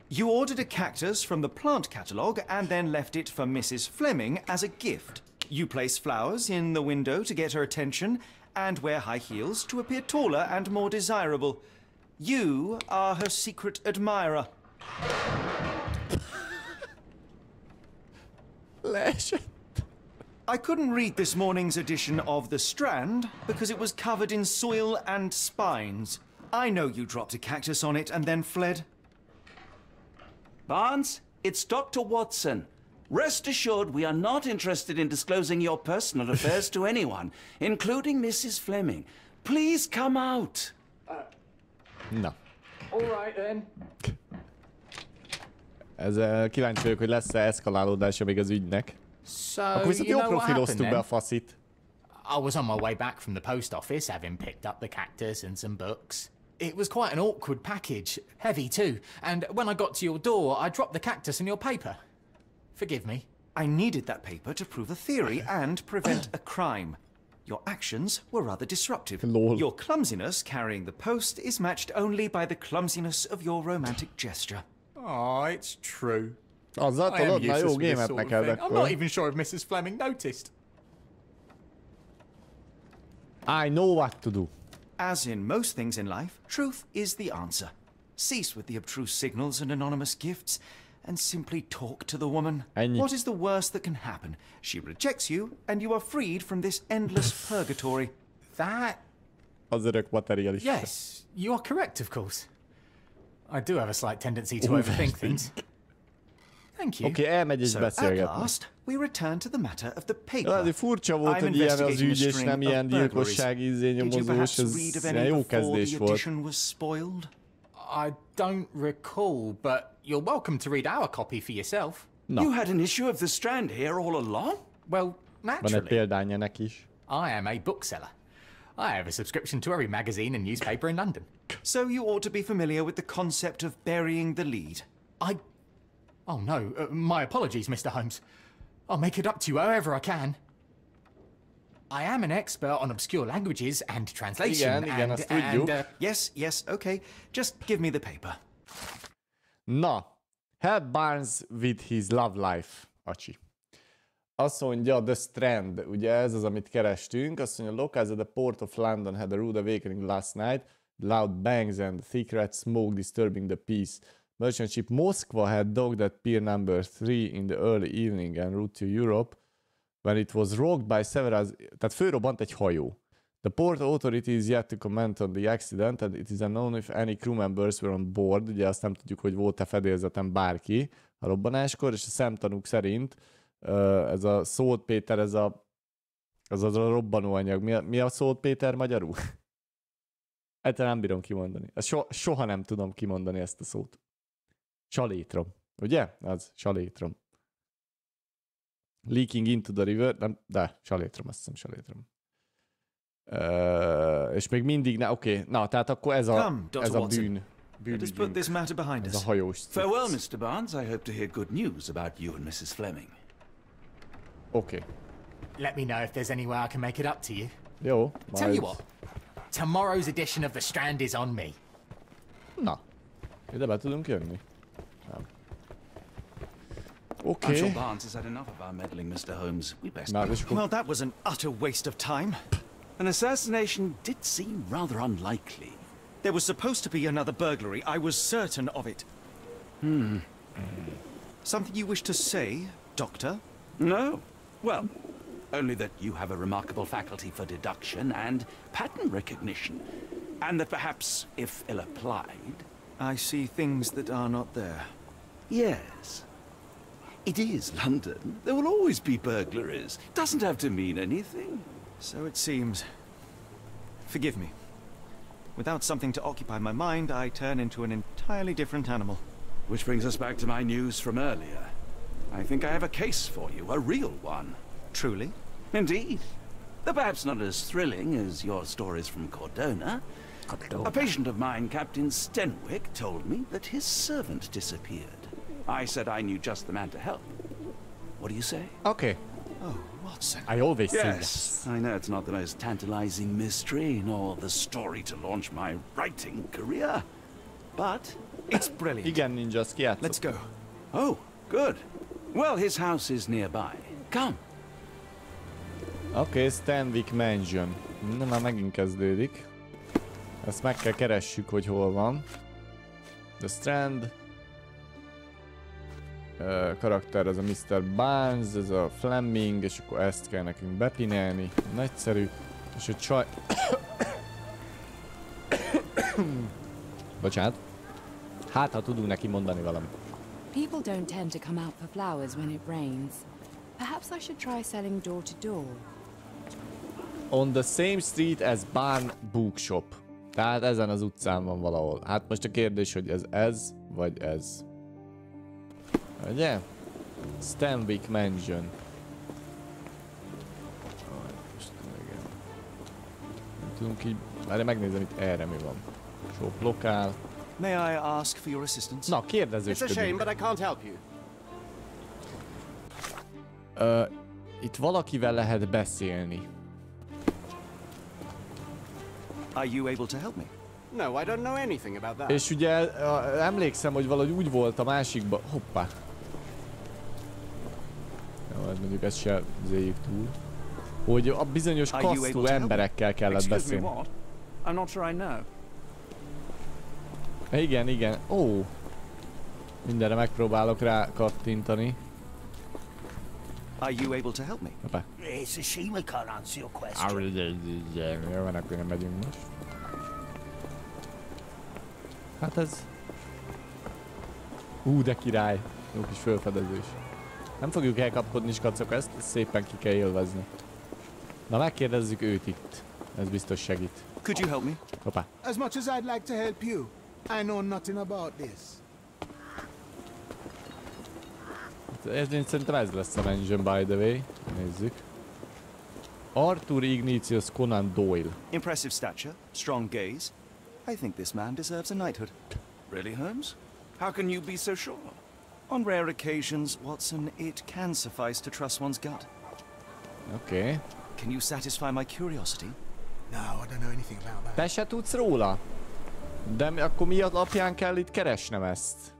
You ordered a cactus from the plant catalogue and then left it for Mrs. Fleming as a gift. You place flowers in the window to get her attention and wear high heels to appear taller and more desirable. You are her secret admirer. I couldn't read this morning's edition of The Strand because it was covered in soil and spines. I know you dropped a cactus on it and then fled. Barnes, it's Dr. Watson. Rest assured we are not interested in disclosing your personal affairs to anyone, including Mrs. Fleming. Please come out. Na. All right then. Ez kíváncsi vagyok, hogy lesz-e eszkalálódása még az ügynek. So, Akkor viszont jó profiloztuk be a faszit. I was on my way back from the post office, having picked up the cactus and some books. It was quite an awkward package, heavy too, and when I got to your door, I dropped the cactus in your paper. Forgive me. I needed that paper to prove a theory and prevent a crime. Your actions were rather disruptive. Lol. Your clumsiness carrying the post is matched only by the clumsiness of your romantic gesture. Oh, it's true. Azzal I am tudod, na jó useless with this gémet sort of neked thing. I'm akkor. not even sure if Mrs. Fleming noticed. I know what to do. As in most things in life, truth is the answer. Cease with the obtruse signals and anonymous gifts, and simply talk to the woman. Ennyi. What is the worst that can happen? She rejects you, and you are freed from this endless purgatory. That... Az örök materialista. Yes, you are correct, of course. I do have a slight tendency to overthink things. Thank you. Oké, elmegy és So at beszélgetni. last, we return to the matter of the paper. Azért furcsa volt, I'm hogy ilyen az investigating ügy, a és string nem of ilyen burglaries. gyilkossági Did you nyomozós, perhaps ez read of ilyen any jó before kezdés the volt. edition was spoiled? I don't recall, but you're welcome to read our copy for yourself. Na, You had an issue of The Strand here all along? Well, van egy naturally. példánya neki is. I am a bookseller. I have a subscription to every magazine and newspaper in London. So you ought to be familiar with the concept of burying the lead. Oh no, my apologies, Mr. Holmes. I'll make it up to you however I can. I am an expert on obscure languages and translation Igen, azt tudjuk. Yes, okay. Just give me the paper. Na, help Barnes with his love life. Acsi. Azt mondja, The Strand, ugye ez az, amit kerestünk. Azt mondja, locals at the port of London had a rude awakening last night. Loud bangs and thick red smoke disturbing the peace. Merchant ship Moskva had docked at pier number 3 in the early evening en route to Europe when it was rocked by several... Tehát fölrobbant egy hajó. The port authorities yet to comment on the accident and it is unknown if any crew members were on board. Ugye azt nem tudjuk, hogy volt-e fedélzeten bárki a robbanáskor, és a szemtanúk szerint ez a Saltpeter, ez a robbanóanyag. Mi a Saltpeter magyarul? Egyáltalán nem bírom kimondani. Soha nem tudom kimondani ezt a szót. Salétrom. Ugye? Az salétrom. Leaking into the river. Nem, de salétrom, azt hiszem salétrom. És még mindig, oké. Na, tehát akkor ez a bűn. Ez a hajós. Farewell, Mr. Barnes. I hope to hear good news about you and Mrs. Fleming. Okay. Let me know if there's any way I can make it up to you. Jó. Tell you what. Tomorrow's edition of The Strand is on me. Na. Ide be tudunk jönni? Nem. I'm sure Barnes has had enough of our meddling, Mr. Holmes. We best go. Well, that was an utter waste of time. An assassination did seem rather unlikely. There was supposed to be another burglary. I was certain of it. Something you wish to say, Doctor? No. Well, only that you have a remarkable faculty for deduction and pattern recognition. And that perhaps, if ill-applied... I see things that are not there. Yes. It is London. There will always be burglaries. Doesn't have to mean anything. So it seems. Forgive me. Without something to occupy my mind, I turn into an entirely different animal. Which brings us back to my news from earlier. I think I have a case for you, a real one. Truly? Indeed. Though perhaps not as thrilling as your stories from Cordona. A patient of mine, Captain Stenwick, told me that his servant disappeared. I said I knew just the man to help. What do you say? Okay. Oh, Watson. I always say yes. I know it's not the most tantalizing mystery, nor the story to launch my writing career, but it's brilliant. Igen, ninjas, kiátszok. Let's go. Oh, good. Well, his house is nearby. Come. Okay, Stenwick Mansion. Na, már megint kezdődik. Ezt meg kell keressük, hogy hol van. The Strand. Karakter, ez a Mr. Barnes, ez a Fleming, és akkor ezt kell nekünk bepinelni. Nagyszerű. És a csaj... Bocsánat. Hát, ha tudunk neki mondani valamit. People don't tend to come out for flowers when it rains. Perhaps I should try selling door to door. On the same street as Barn Bookshop. Tehát ezen az utcán van valahol. Hát most a kérdés, hogy ez vagy ez. Ugye? Stenwick Mansion. Most igen. Nem tudunk így... Várj, megnézem itt erre mi van. Shop lokál. May I ask for your assistance? Na, kérdezősködünk. It's a shame, but I can't help you. Itt valakivel lehet beszélni. Are you able to help me? No, I don't know anything about that. És ugye emlékszem, hogy valahogy úgy volt a másikban... Hoppá! Jó, ez mondjuk ezt se zéljük túl. Hogy a bizonyos kasztú emberekkel kellett beszélni. I'm not sure I know. Igen, igen. Ó! Mindenre megpróbálok rá kattintani. Are you able to help me? Hoppá. It's a shame I can't answer your question. Jó, van, akkor nem megyünk most. Hát ez... De király. Jó kis fölfedezés. Nem fogjuk elkapkodni, skacok, ezt szépen ki kell élvezni. Na, megkérdezzük őt itt. Ez biztos segít. Could you help me? Hoppá. As much as I'd like to help you, I know nothing about this. Szerintem ez lesz a mansion, by the way. Nézzük. Arthur Ignatius Conan Doyle. Impressive stature, strong gaze. I think this man deserves a knighthood. Really, Holmes? How can you be so sure? On rare occasions, Watson, it can suffice to trust one's gut. Okay. Can you satisfy my curiosity? No, I don't know anything about that. Te se tudsz róla? De akkor mi alapján kell itt keresnem ezt?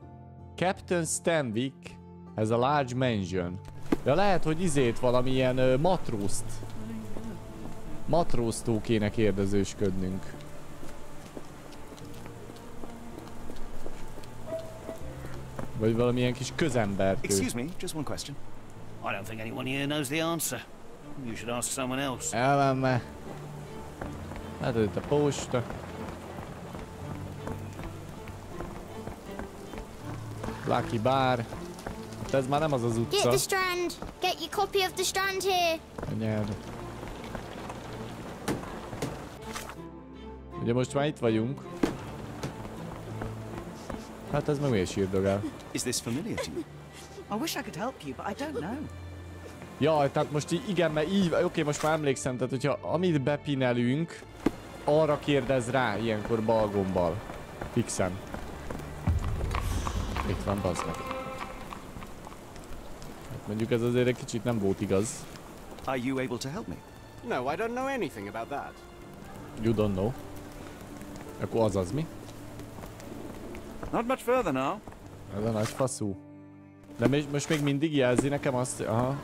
Captain Stenwick has a large mansion. Ja, lehet, hogy izét valamilyen matróztól kéne kérdezősködnünk. Vagy valamilyen kis közembertől. Excuse me, just one question. I don't think anyone here knows the answer. You should ask someone else. Elmenne. Hát itt a posta. Lucky Bar. Hát ez már nem az az utca. Get the Strand. Get your copy of the Strand here. Nyerd. Ugye most már itt vagyunk. Hát ez meg miért sírdogál? Is this familiar to you? I wish I could help you, but I don't know. Jaj, tehát most így, igen, mert így, oké, most már emlékszem, tehát hogyha amit bepinelünk, arra kérdez rá ilyenkor bal gombbal. Fixen. Itt van, bazd meg. Hát mondjuk ez azért egy kicsit nem volt igaz. Are you able to help me? No, I don't know anything about that. You don't know. Akkor az mi? Not much further now. Ez a nagy faszú. De most még mindig jelzi nekem azt, aha.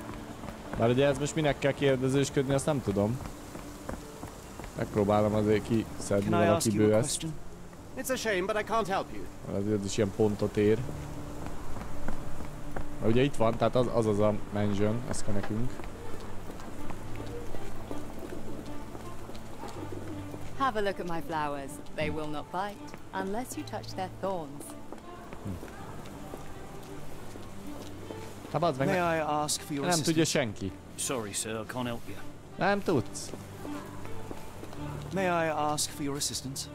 Bár ugye ez most minek kell kérdezősködni, azt nem tudom. Megpróbálom azért kiszedni valakiből ezt. It's a shame, but I can't help you. Azért is ilyen pontot ér. Ugye itt van, tehát az a mansion, ez kell nekünk. Have a look at my flowers. They will not bite unless you touch their thorns. Hát May I ask for your nem tudja senki. Sorry, sir, I can't help you. Nem tudsz. May I ask for your assistance?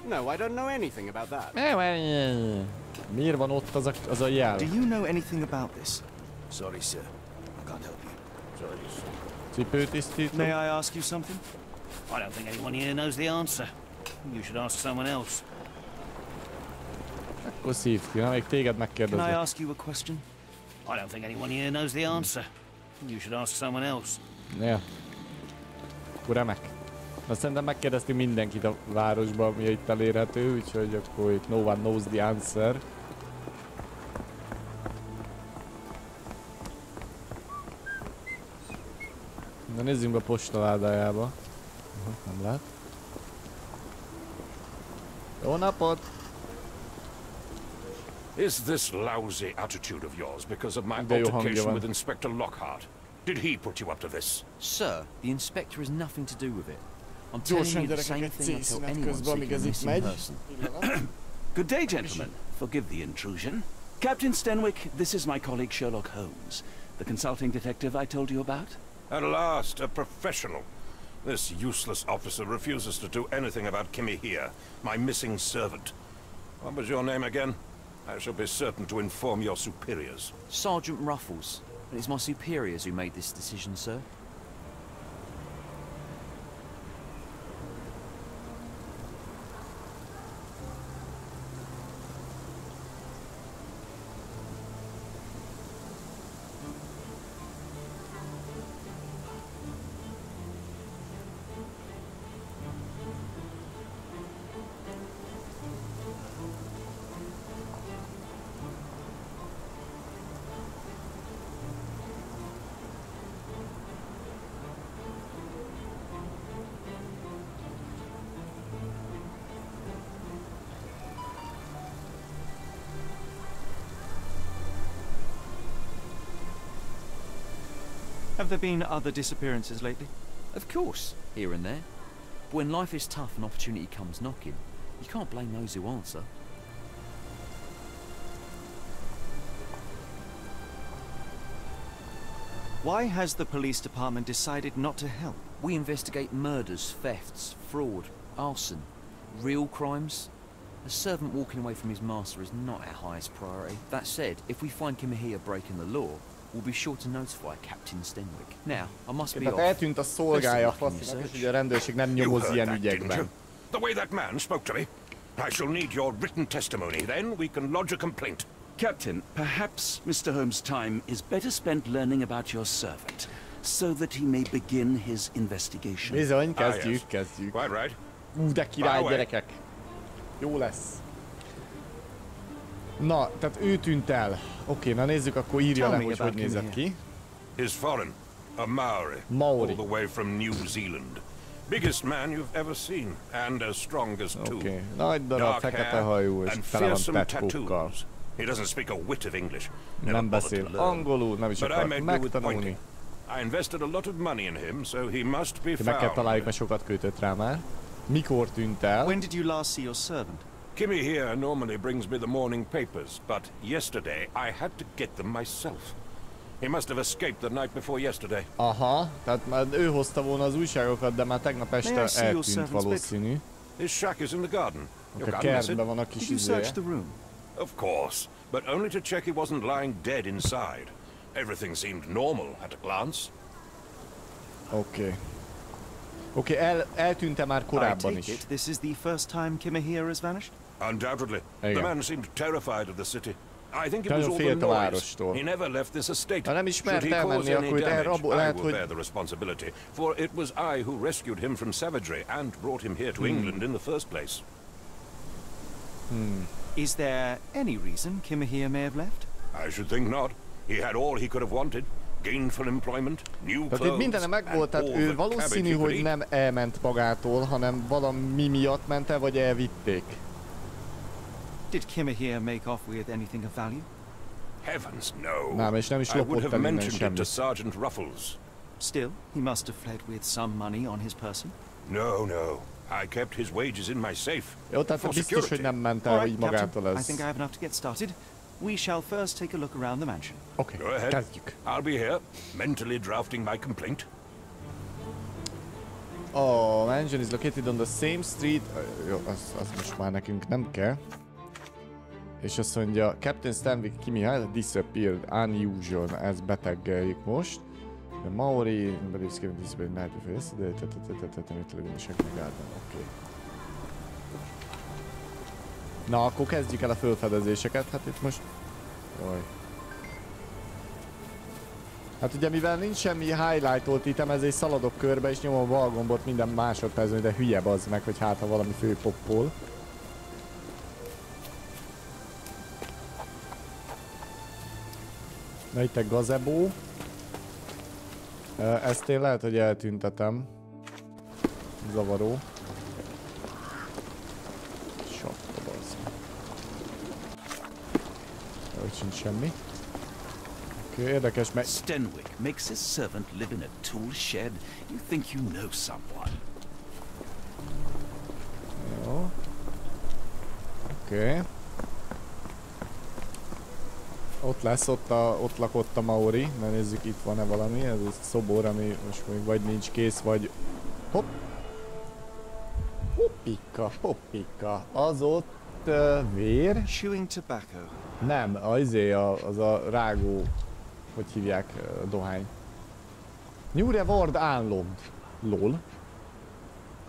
No, I don't know anything about that. Miért van ott az a jel? Do you know anything about this? Sorry, sir. I can't help you. Sorry, sir. Cipőtisztító. May I ask you something? I don't think anyone here knows the answer. You should ask someone else. Akkor szívd ki, na még téged Can I megkérdezlek. ask you a question? I don't think anyone here knows the answer. You should ask someone else. Ja. Akkor remek. Na szerintem megkérdeztünk mindenkit a városban, mi itt elérhető, úgyhogy akkor itt no one knows the answer. Na nézzünk a postaládájába. Nem lehet. Jó napot! Is this lousy attitude of yours because of my altercation with Inspector Lockhart? Did he put you up to this? Sir, the inspector has nothing to do with it. I'm telling you the same thing I tell anyone seeking a missing person. Good day, gentlemen. Forgive the intrusion. Captain Stenwick, this is my colleague Sherlock Holmes, the consulting detective I told you about. At last, a professional. This useless officer refuses to do anything about Kimmy here, my missing servant. What was your name again? I shall be certain to inform your superiors. Sergeant Ruffles. And it's my superiors who made this decision, sir. Have there been other disappearances lately? Of course, here and there. But when life is tough and opportunity comes knocking, you can't blame those who answer. Why has the police department decided not to help? We investigate murders, thefts, fraud, arson, real crimes. A servant walking away from his master is not our highest priority. That said, if we find Kimahia breaking the law, we'll be sure to notify Captain Stenwick. Now, I must be off. Eltűnt a szolgája faszinak, és ugye a rendőrség nem nyomoz ilyen ügyekben. The way that man spoke to me. I shall need your written testimony. Then we can lodge a complaint. Captain, perhaps Mr. Holmes' time is better spent learning about your servant, so that he may begin his investigation. Bizony, kezdjük. Quite right. De király, gyerekek. Jó lesz. Na, tehát ő tűnt el. Oké, na nézzük, akkor írja le, hogy nézett ki. He's foreign. A Maori. All the way from New Zealand. Biggest man you've ever seen, and as strong as two. Nagy darab, fekete hajú, és tele van tetkókkal. He doesn't speak a whit of English. Nem beszél angolul, nem is akar megtanulni. I invested a lot of money in him, so he must be found. Meg kell találjuk, mert sokat költött rá már. Mikor tűnt el? When did you last see your servant? Kimmy here normally brings me the morning papers, but yesterday I had to get them myself. He must have escaped the night before yesterday. Aha, tehát már ő hozta volna az újságokat, de már tegnap este eltűnt valószínű. His shack is in the garden. A kertben van a kis izéje. Of course, but only to check he wasn't lying dead inside. Everything seemed normal at a glance. Oké, eltűnt-e már korábban is? This is the first time Kimahir has vanished? Undoubtedly. The man seemed terrified of the city. I think it was Nagyon all the félt a noise. várostól. He never left this estate. Ha nem ismert Should he elmenni, cause any akkor itt damage, lehet, I will hogy... bear the responsibility, for it was I who rescued him from savagery and brought him here to England in the first place. Is there any reason Kimahir may have left? I should think not. He had all he could have wanted. Gainful employment, new clothes, tehát itt minden megvolt, tehát ő valószínű, hogy nem elment magától, hanem valami miatt ment el, vagy elvitték. Did Kimahir make off with anything of value? Heavens, no. Nem, és nem is I would lopott have el innen mentioned it to semmit. Sergeant Ruffles. Still, he must have fled with some money on his person. No. I kept his wages in my safe. Jó, tehát biztos, hogy nem ment el így magától ez. I think I have enough to get started. We shall first take a look around the mansion. Okay, go ahead. Kezdjük. I'll be here, mentally drafting my complaint. Oh, mansion is located on the same street. Jó, az most már nekünk nem kell. És azt mondja, Captain Stanwick Kimihar disappeared unusual. Ezt beteggeljük most. The Maori believes Kimihar disappeared night before yesterday. Oké. Na, akkor kezdjük el a felfedezéseket. Hát itt most... Jaj. Hát ugye mivel nincs semmi highlight-olt item, ezért szaladok körbe és nyomom a bal gombot minden másodpercben, de hülye bazd meg, hogy hát ha valami főpoppol. Na itt egy gazebo. Ezt én lehet, hogy eltüntetem. Zavaró. Sappa bazd. Hogy sincs semmi. Oké, érdekes, mert... Stenwick makes his servant live in a tool shed. You think you know someone. Jó. Oké. Ott lesz, ott lakott a Maori. Na nézzük, itt van-e valami. Ez egy szobor, ami most még vagy nincs kész, vagy... Hopp! Hoppika. Az ott vér. Chewing tobacco. Nem, az a rágó... Hogy hívják dohány. New reward unlocked. Lol.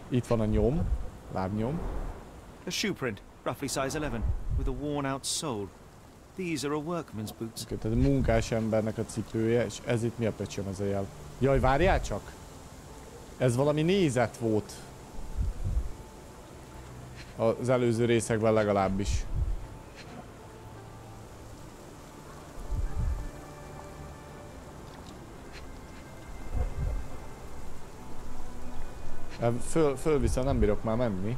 Itt van a nyom. Lábnyom. A shoe print, roughly size 11, with a worn out sole. These are a workman's boots. Okay, tehát a munkás embernek a cipője, és ez itt mi a pöcsöm ez a jel? Jaj, várjál csak! Ez valami nézet volt. Az előző részekben legalábbis. Fölviszem, nem bírok már menni.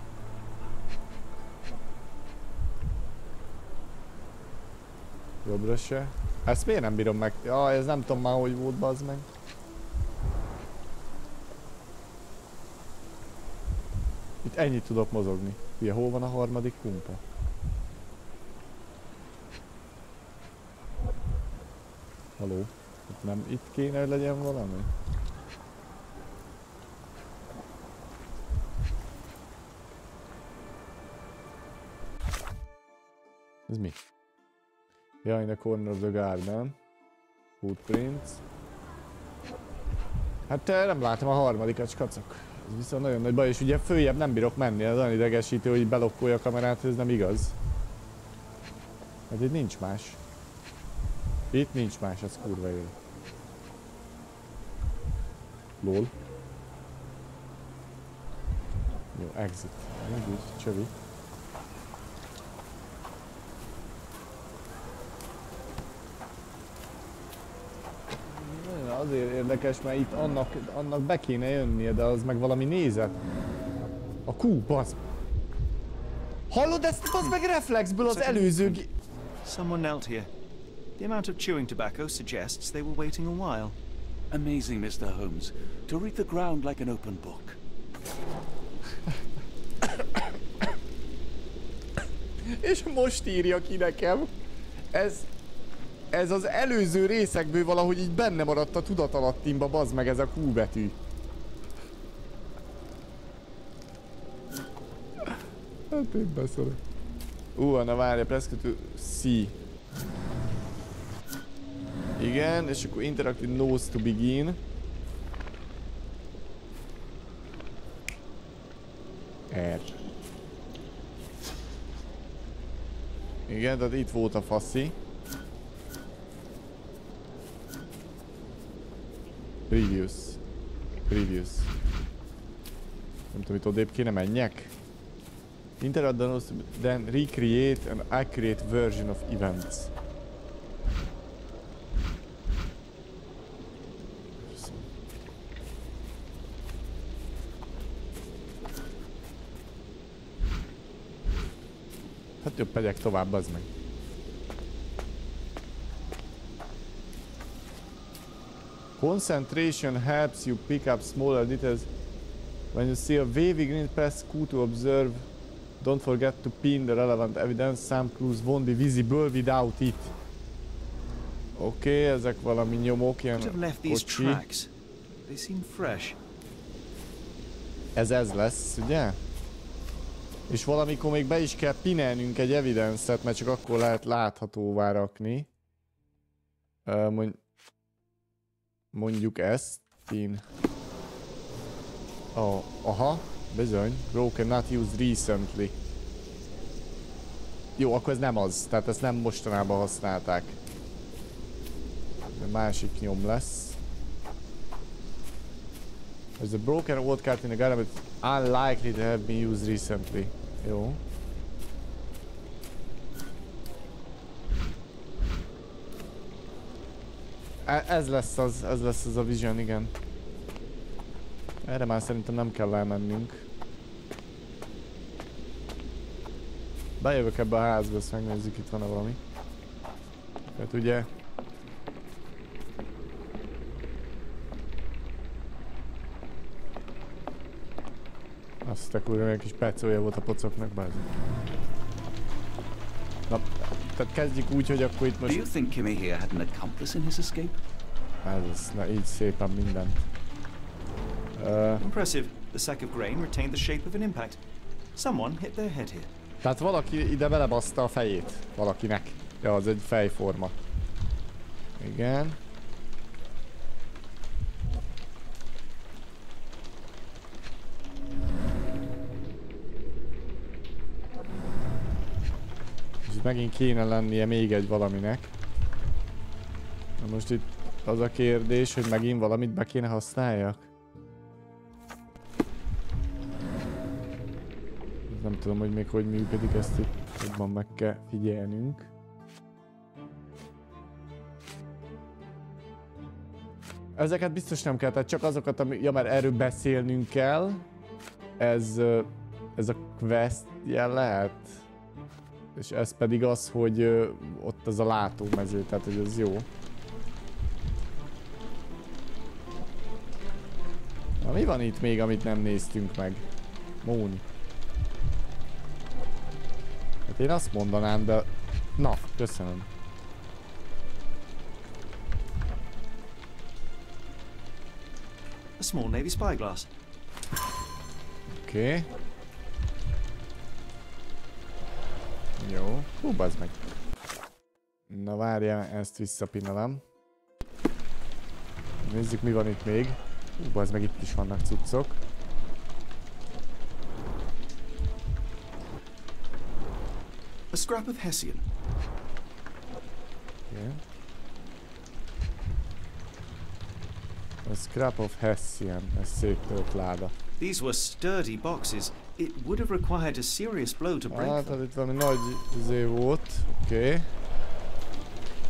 Jobbra se. Ezt miért nem bírom meg? Ja, ez nem tudom már, hogy volt, bazd meg. Itt ennyit tudok mozogni. Ugye, hol van a harmadik pumpa? Haló? Itt nem itt kéne, hogy legyen valami? Ez mi? Ja, in the corner of the garden. Footprints. Hát nem látom a harmadikat, skacok. Ez viszont nagyon nagy baj, és ugye följebb nem bírok menni, ez olyan idegesítő, hogy belokkolja a kamerát, ez nem igaz. Hát itt nincs más. Itt nincs más, ez kurva jó. Lol. Jó, exit. Úgy, csövi. azért érdekes, mert itt annak be kéne jönnie, de az meg valami nézet. A kú, bazd. Hallod ezt, bazd meg reflexből az előző... Someone knelt here. The amount of chewing tobacco suggests they were waiting a while. Amazing, Mr. Holmes. To read the ground like an open book. És most írja ki nekem. Ez az előző részekből valahogy így benne maradt a tudatalattimba, bazd meg, ez a Q betű. Hát én beszélek. Na várja, press to C. Igen, és akkor interactive nose to begin. R. Igen, tehát itt volt a faszi. Previous. Nem tudom, itt odébb kéne menjek. Interact the nose, then recreate an accurate version of events. Hát jobb megyek tovább, az meg. Concentration helps you pick up smaller details. When you see a wavy green, press Q to observe. Don't forget to pin the relevant evidence. Some clues won't be visible without it. Oké, ezek valami nyomok, ilyen kocsi. They seem fresh. Ez lesz, ugye? És valamikor még be is kell pinelnünk egy evidence-et, mert csak akkor lehet láthatóvá rakni. Mondjuk ezt. Pin. Aha, bizony. Broken not used recently. Jó, akkor ez nem az. Tehát ezt nem mostanában használták. A másik nyom lesz. There's a broken old card in the garden, but unlikely to have been used recently. Jó. Ez lesz az a vision, igen. Erre már szerintem nem kell elmennünk. Bejövök ebbe a házba, ezt megnézzük, itt van-e valami. Hát ugye... Azt a kurva, egy kis pecója volt a pocoknak, bármi. Na, tehát kezdjük úgy, hogy akkor itt most... Do you think Kimmy here had an accomplice in his escape? Ez, na így szépen mindent. Impressive. The sack of grain retained the shape of an impact. Someone hit their head here. Tehát valaki ide belebaszta a fejét. Valakinek. Ja, az egy fejforma. Igen. És megint kéne lennie még egy valaminek. Na most itt az a kérdés, hogy megint valamit be kéne használjak. Nem tudom, hogy még hogy működik, ezt itt jobban meg kell figyelnünk. Ezeket biztos nem kell, tehát csak azokat, ja, mert erről beszélnünk kell. Ez a quest jel lehet. És ez pedig az, hogy ott az a látómező, tehát hogy ez jó. Na, mi van itt még, amit nem néztünk meg? Móni. Hát én azt mondanám, de... Na, köszönöm. A small navy spyglass. Oké. Jó. Hú, bazd meg. Na várjál, ezt visszapinelem. Nézzük, mi van itt még. Hú, bazd meg, itt is vannak cuccok. A scrap of Hessian. Okay. A scrap of Hessian. Ez szép tört láda. These were sturdy boxes. It would have required a serious blow to break them. Hát itt valami nagy izé volt. Oké.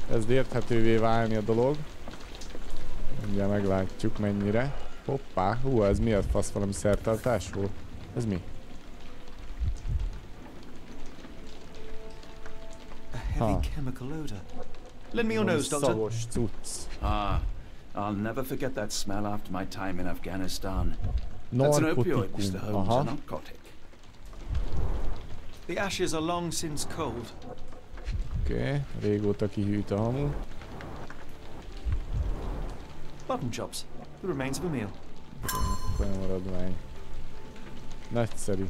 Kezd érthetővé válni a dolog. Ugye meglátjuk mennyire. Hoppá, ez mi a fasz, valami szertartás volt? Ez mi? A heavy chemical odor. Lend me your nose, Doctor. Szagos cucc. I'll never forget that smell after my time in Afghanistan. That's an opioid, Mr. Holmes, a narcotic. The ashes are long since cold. Oké, régóta kihűlt a hamu. Button chops. The remains of a meal. Maradvány. Nagyszerű.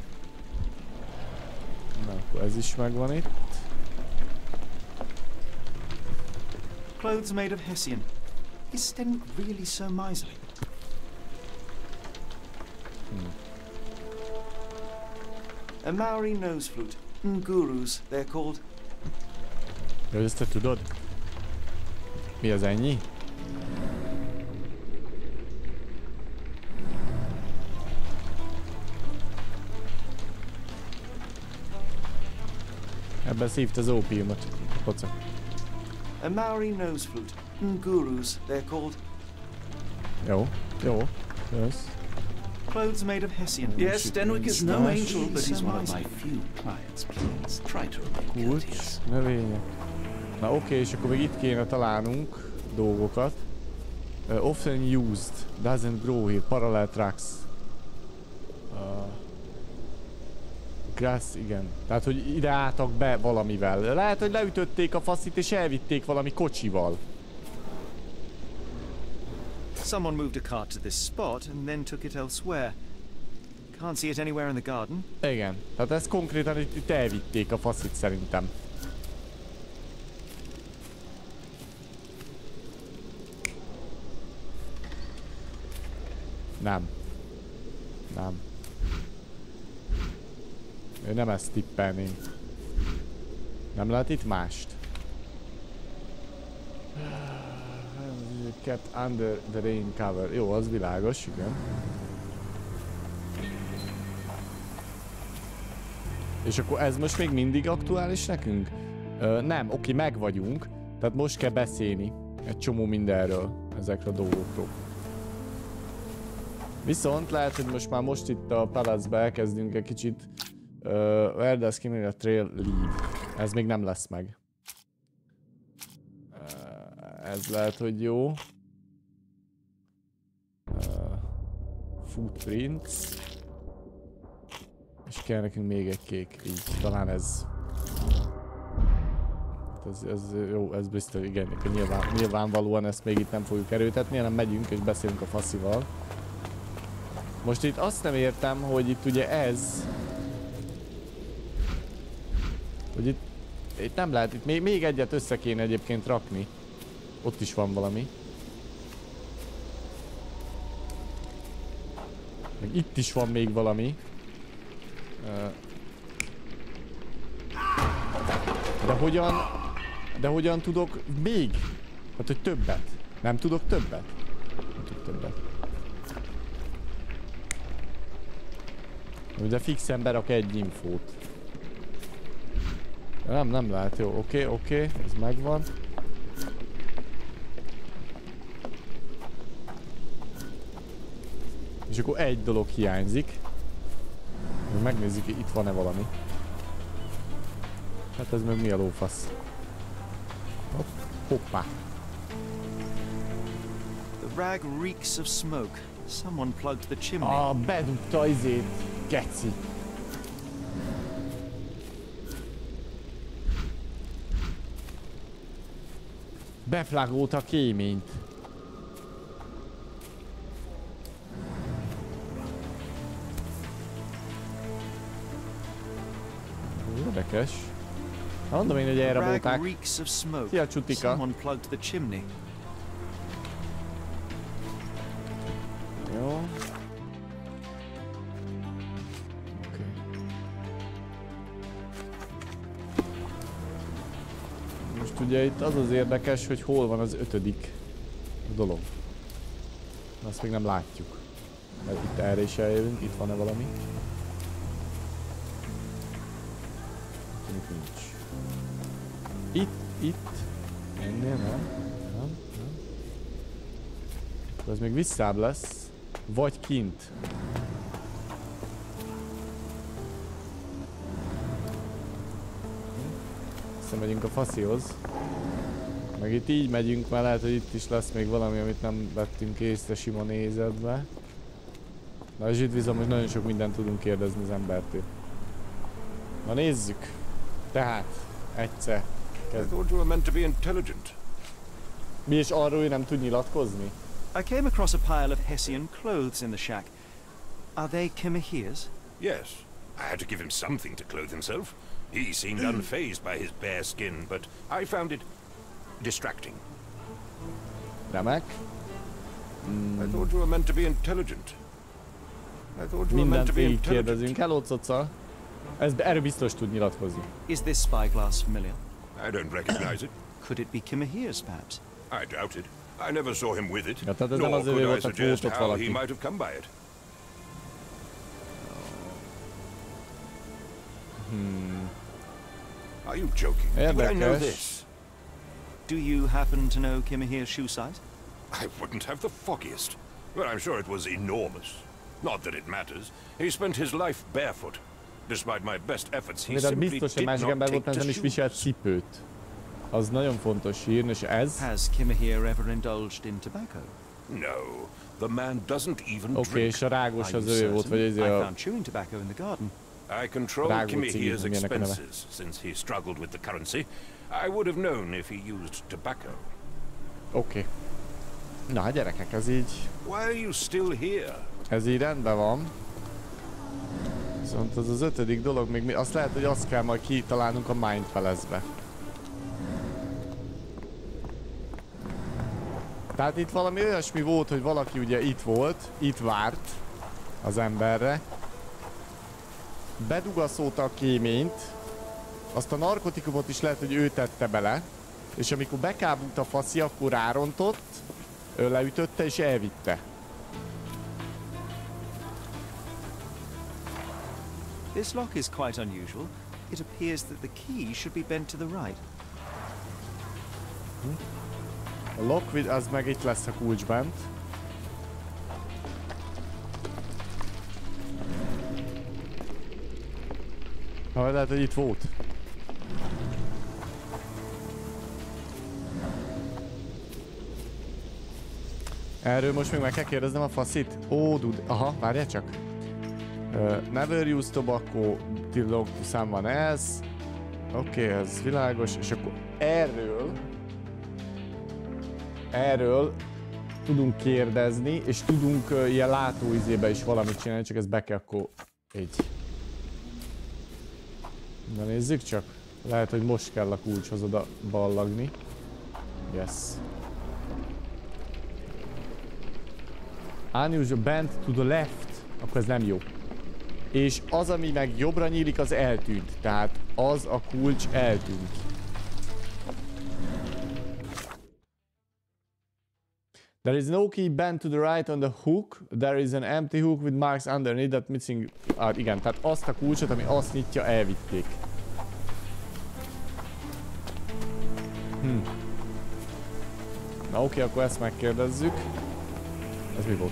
Na, akkor ez is megvan itt. Clothes made of Hessian. Is Sten really so miserly? A Maori nose flute. Ngurus, they're called. Jó, ezt te tudod? Mi az ennyi? Ebben szívt az ópiumot. Pocak. A Maori nose flute. Ngurus, they're called. Jó, jó. Yes. Clothes made of Hessian. Yes, Stenwick is no angel, but he's one of my few clients. Please, try to remain courteous. Növények. Na oké, és akkor még itt kéne találnunk dolgokat. Often used, doesn't grow here, parallel tracks. Grass, igen. Tehát, hogy ide álltak be valamivel. Lehet, hogy leütötték a faszit és elvitték valami kocsival. Someone moved a cart to this spot and then took it elsewhere. Can't see it anywhere in the garden. Igen. Tehát ezt konkrétan itt elvitték a faszit szerintem. Nem. Nem. Én nem ezt tippelném. Nem lehet itt mást? Kept under the rain cover. Jó, az világos, igen. És akkor ez most még mindig aktuális nekünk? Nem, oké, meg vagyunk. Tehát most kell beszélni egy csomó mindenről, ezekről a dolgokról. Viszont lehet, hogy most itt a Palacbe elkezdünk egy kicsit where does Kimmy a trail lead? Ez még nem lesz meg. Ez lehet, hogy jó. Footprints. És kell nekünk még egy kék, így talán ez. Ez jó, ez biztos, igen, nyilvánvalóan ezt még itt nem fogjuk erőtetni, hanem megyünk és beszélünk a faszival. Most itt azt nem értem, hogy itt ugye ez... Hogy itt nem lehet, itt még egyet össze kéne egyébként rakni. Ott is van valami. Meg itt is van még valami. De hogyan tudok még? Hát, hogy többet. Nem tudok többet? Nem tudok többet. De fixen berak egy infót. Nem lehet, jó, oké, ez megvan. És akkor egy dolog hiányzik. Megnézzük, hogy itt van-e valami. Hát ez meg mi a lófasz? Hoppá. The rag reeks of smoke. Someone plugged the chimney. Bedugta izét, geci. Beflagolta a kéményt. Érdekes. Mondom én, hogy erre volták. Szia, Csutika. Jó. Okay. Most ugye itt az az érdekes, hogy hol van az 5. dolog. Azt még nem látjuk. Mert itt erre is eljövünk, itt van-e valami? Nincs. Itt. Ennél nem. Ez még visszább lesz. Vagy kint. Aztán megyünk a faszihoz. Meg itt így megyünk, mert lehet, hogy itt is lesz még valami, amit nem vettünk észre sima nézetbe. Na és itt viszont most nagyon sok mindent tudunk kérdezni az embertől. Na nézzük. Tehát, egyszer. Mi és arról ő nem tud nyilatkozni? I came across a pile of Hessian clothes in the shack. Are they Kimahere's? Yes. I had to give him something to clothe himself. He seemed unfazed by his bare skin, but I found it distracting. Remek. I thought you were meant to be intelligent. Mindent végig kérdezünk. Hello, Coca. Erről biztos tud nyilatkozni. Is this spyglass familiar? I don't recognize it. Could it be Kimahere's, perhaps? I doubt it. I never saw him with it, Ja, tehát ez nem nor azért could I volt, hogy suggest volt ott how he valaki. might have come by it. Are you joking? Would I know this? Do you happen to know Kimahere's shoe size? I wouldn't have the foggiest. But I'm sure it was enormous. Not that it matters. He spent his life barefoot. Despite my best efforts, he simply biztos, hogy did másik not ember volt, take mert to nem is viselt shoes. cipőt. Az nagyon fontos írni, és ez... Has Kimahere ever indulged in tobacco? No, the man doesn't even Oké, drink. és a rágos az ő volt, vagy ez I a... found chewing tobacco in the garden. I control Rágó cigit, Kimahere's milyenek a neve. expenses since he struggled with the currency. I would have known if he used tobacco. Oké. Na, gyerekek, ez így... Why are you still here? Ez így rendben van. Viszont az az 5. dolog még... Azt lehet, hogy azt kell majd kitalálnunk a Mind Palace-be. Tehát itt valami olyasmi volt, hogy valaki ugye itt volt, itt várt az emberre. Bedugaszolta a kéményt, azt a narkotikumot is lehet, hogy ő tette bele, és amikor bekábult a faszi, akkor rárontott, leütötte és elvitte. This lock is quite unusual. It appears that the key should be bent to the right. A lock, az meg itt lesz a kulcs bent. Lehet, hogy itt volt. Erről most még meg kell kérdeznem a faszit. Ó, dude. Aha, várjál csak. Never use tobacco till locked to someone else. Oké, ez világos. És akkor erről tudunk kérdezni, és tudunk ilyen látóizébe is valamit csinálni, csak ezt be kell akkor így. Na nézzük csak. Lehet, hogy most kell a kulcshoz oda ballagni. Yes. Unusual bend to the left. Akkor ez nem jó. És az, ami meg jobbra nyílik, az eltűnt. Tehát az a kulcs eltűnt. There is no key bent to the right on the hook. There is an empty hook with marks underneath that missing... igen, tehát azt a kulcsot, ami azt nyitja, elvitték. Na oké, akkor ezt megkérdezzük. Ez mi volt?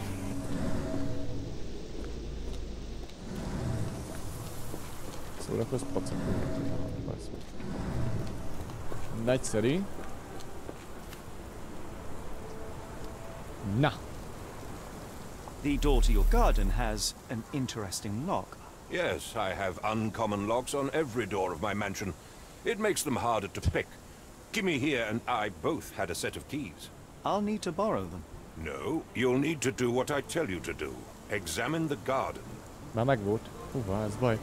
Szórakozz, pacakul. Nagyszerű. Na. The door to your garden has an interesting lock. Yes, I have uncommon locks on every door of my mansion. It makes them harder to pick. Kimmy here and I both had a set of keys. I'll need to borrow them. No, you'll need to do what I tell you to do. Examine the garden. Már megvolt. Húha, ez baj.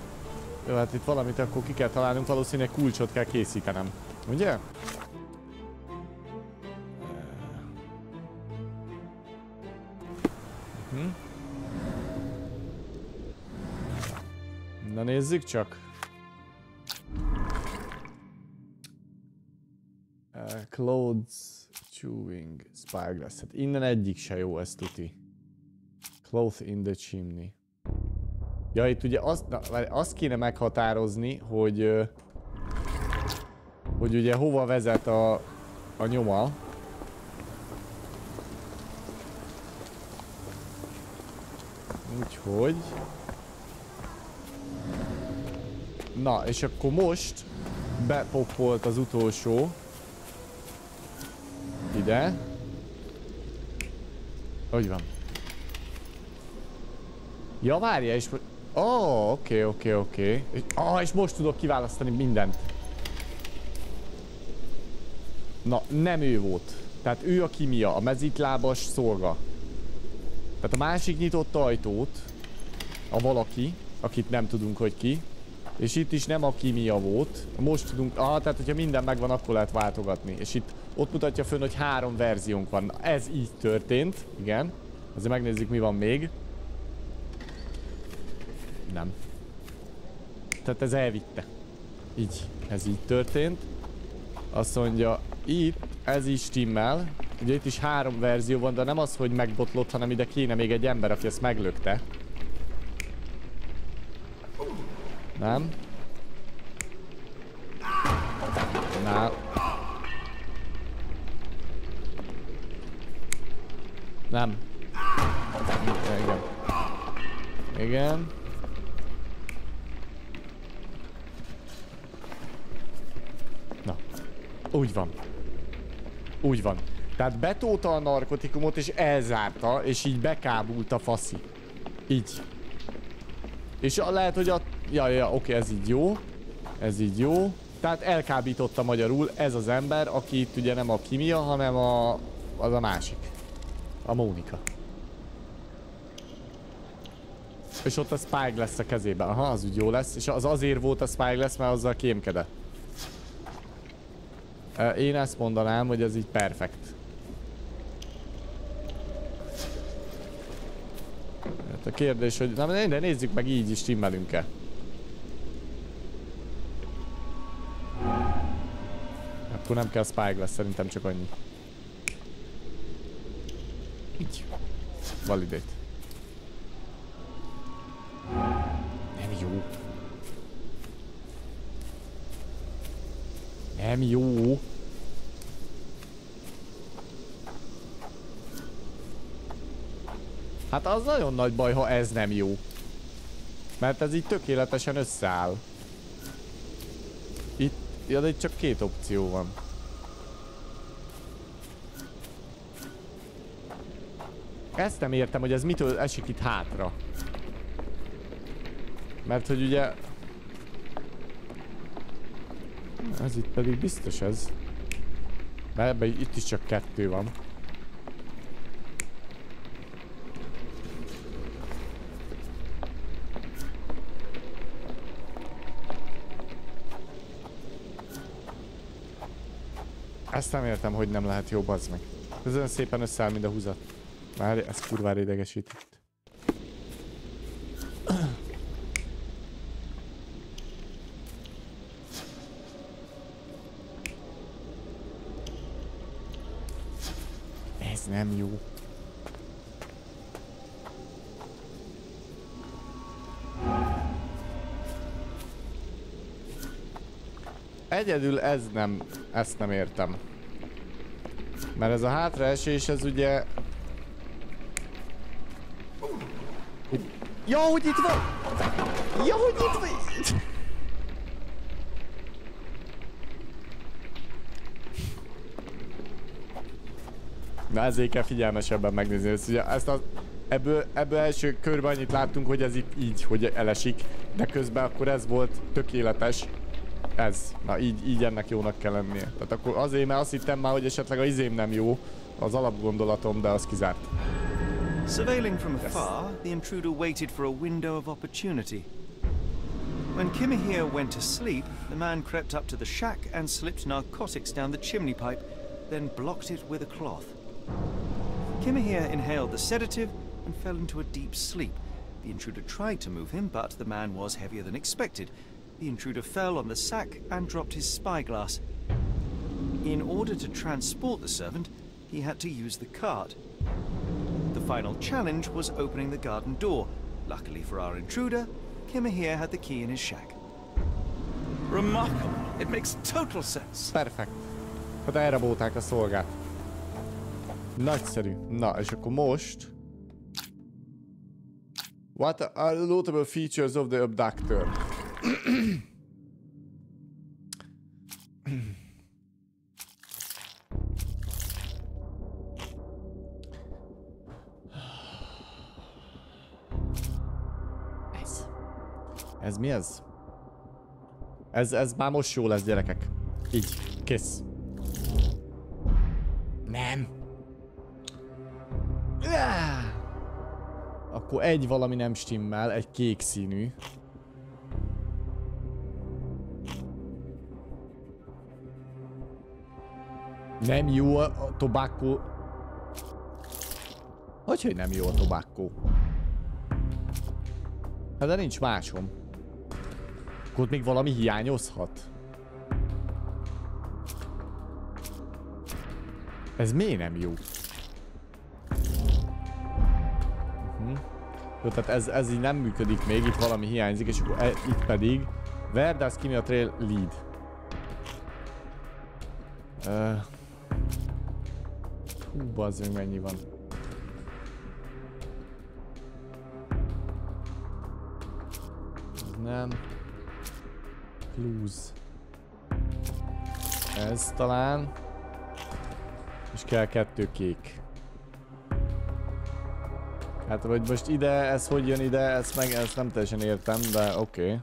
Jó, hát itt valamit akkor ki kell találnunk, valószínűleg kulcsot kell készítenem. Ugye? Na nézzük csak. Clothes, chewing, spyglass. Hát innen egyik se jó, ez tuti. Cloth in the chimney. Ja, itt ugye azt kéne meghatározni, hogy ugye hova vezet a nyoma. Úgyhogy... Na, és akkor most bepoppolt az utolsó. Ide. Hogy van? Ja, várja, és... oké. És most tudok kiválasztani mindent. Na, nem ő volt. Tehát ő a Kimia, a mezitlábas szolga. Tehát a másik nyitott ajtót, a valaki, akit nem tudunk, hogy ki. És itt is nem a Kimia volt. Most tudunk... tehát hogyha minden megvan, akkor lehet váltogatni. És itt ott mutatja fönn, hogy 3 verziónk van. Na, ez így történt. Igen. Azért megnézzük, mi van még. Nem. Tehát ez elvitte. Így. Ez így történt. Azt mondja, itt ez is stimmel. Ugye itt is 3 verzió van, de nem az, hogy megbotlott, hanem ide kéne még egy ember, aki ezt meglökte. Nem. Nem. Nem. Igen. Igen. Na. Úgy van. Úgy van. Tehát betolta a narkotikumot és elzárta, és így bekábult a faszi. Így. És lehet, hogy a... Ja, oké, ez így jó. Ez így jó. Tehát elkábította magyarul ez az ember, aki itt ugye nem a Kimia, hanem az a másik. A Mónika. És ott a Spyglass a kezében. Aha, az úgy jó lesz. És az azért volt a Spyglass, mert azzal kémkedett. Én ezt mondanám, hogy ez így perfekt. Hát a kérdés, hogy... Na, de nézzük meg, így is stimmelünk-e. Akkor nem kell Spyglass, szerintem csak annyi. Így. Validate. Nem jó. Nem jó. Hát az nagyon nagy baj, ha ez nem jó. Mert ez így tökéletesen összeáll. Itt, ja, de itt csak 2 opció van. Ezt nem értem, hogy ez mitől esik itt hátra. Mert hogy ugye... Ez itt pedig biztos ez. Mert ebben itt is csak 2 van. Ezt nem értem, hogy nem lehet jobb, az meg. Ez olyan szépen összeáll, mint a húzat. Már ez kurvára idegesített. Ez nem jó. Egyedül ez nem, ezt nem értem. Mert ez a hátraesés, ez ugye... Ja, hogy itt van! Ja, hogy itt van! Na, ezért kell figyelmesebben megnézni. Ezt ebből első körben annyit láttunk, hogy ez itt így, hogy elesik. De közben akkor ez volt tökéletes. Ez. Na, így ennek jónak kell lennie. Tehát akkor azért, mert azt hittem már, hogy esetleg a izém nem jó, az alapgondolatom, de az kizárt. Surveilling from afar, the intruder waited for a window of opportunity. When Kimihir went to sleep, the man crept up to the shack and slipped narcotics down the chimney pipe, then blocked it with a cloth. Kimihir inhaled the sedative and fell into a deep sleep. The intruder tried to move him, but the man was heavier than expected. The intruder fell on the sack and dropped his spyglass. In order to transport the servant, he had to use the cart. The final challenge was opening the garden door. Luckily for our intruder, Kimihir had the key in his shack. Remarkable. It makes total sense. Perfekt. Hát elrabolták a szolgát. Nagyszerű. Na, és akkor most... What are the notable features of the abductor? Ez mi ez? Ez már most jó lesz, gyerekek. Így, kész. Nem. Akkor egy valami nem stimmel, egy kék színű. Nem jó a tobacco. Hogy nem jó a tobacco? Hát de nincs másom. Akkor ott még valami hiányozhat. Ez miért nem jó? Jó, tehát ez így nem működik még, itt valami hiányzik, és akkor itt pedig where does give me a trail lead? Bazzünk, mennyi van? Ez nem. Clues. Ez talán. És kell 2 kék. Hát vagy most ide, ez hogy jön ide, ezt nem teljesen értem, de oké.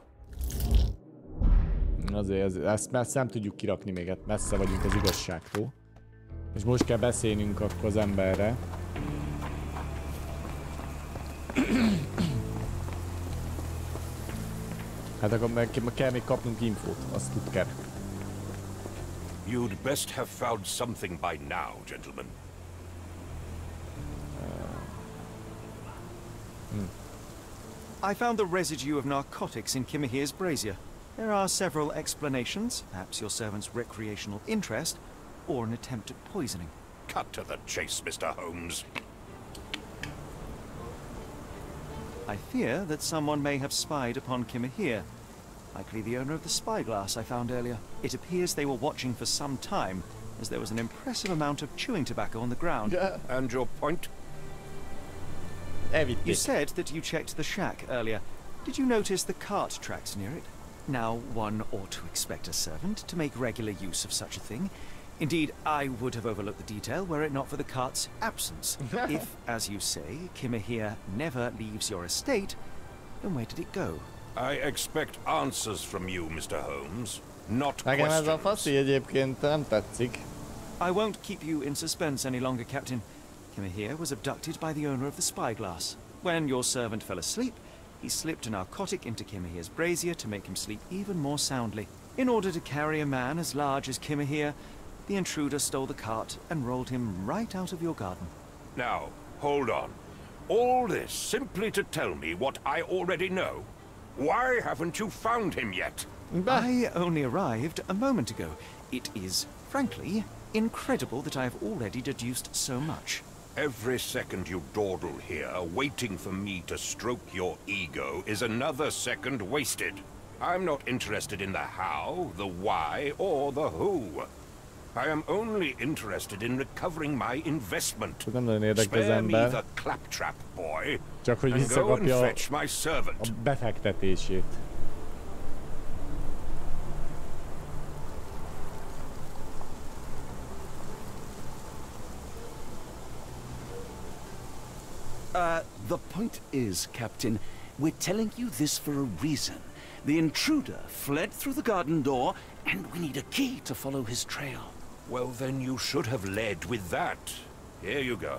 Azért ezt nem tudjuk kirakni még, hát messze vagyunk az igazságtól. És most kell beszélnünk akkor az emberre. Hát akkor kell még kapnunk infót, azt tud kell. You'd best have found something by now, gentlemen. I found the residue of narcotics in Kimahir's brazier. There are several explanations, perhaps your servant's recreational interest, or an attempt at poisoning. Cut to the chase, Mr. Holmes. I fear that someone may have spied upon Kimahir. Likely the owner of the spyglass I found earlier. It appears they were watching for some time, as there was an impressive amount of chewing tobacco on the ground. And your point? You said that you checked the shack earlier. Did you notice the cart tracks near it? Now, one ought to expect a servant to make regular use of such a thing. Indeed, I would have overlooked the detail were it not for the cart's absence. If, as you say, Kimahir never leaves your estate, then where did it go? I expect answers from you, Mr. Holmes, not Nekem ez a questions. faszi egyébként nem tetszik. I won't keep you in suspense any longer, Captain. Kimahir was abducted by the owner of the spyglass. When your servant fell asleep, he slipped a narcotic into Kimahir's brazier to make him sleep even more soundly. In order to carry a man as large as Kimahir, the intruder stole the cart and rolled him right out of your garden. Now, hold on. All this simply to tell me what I already know? Why haven't you found him yet? I only arrived a moment ago. It is, frankly, incredible that I have already deduced so much. Every second you dawdle here, waiting for me to stroke your ego, is another second wasted. I'm not interested in the how, the why, or the who. I am only interested in recovering my investment. Spare me the claptrap, boy, Csak hogy and go and visszakapja fetch my servant. a befektetését. The point is, Captain, we're telling you this for a reason. The intruder fled through the garden door, and we need a key to follow his trail. Well, then you should have led with that. Here you go.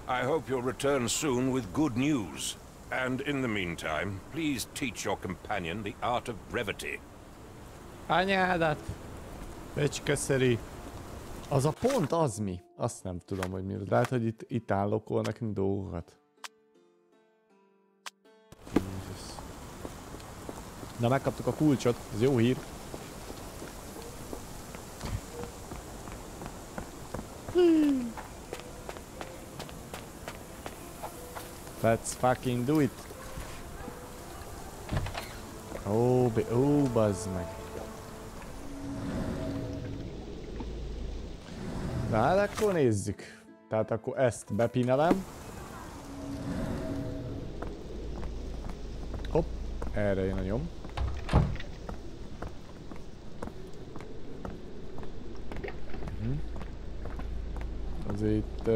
I hope you'll return soon with good news. And in the meantime, please teach your companion the art of brevity. Anyádat! Becskeszeri. Az a pont az mi? Azt nem tudom, hogy mi. Lehet, hogy itt állokol nekünk dolgokat. Na, megkaptuk a kulcsot, ez jó hír. Let's fucking do it. Ó, bazd meg. Na, hát akkor nézzük. Tehát akkor ezt bepinelem. erre jön a nyom. Azért itt...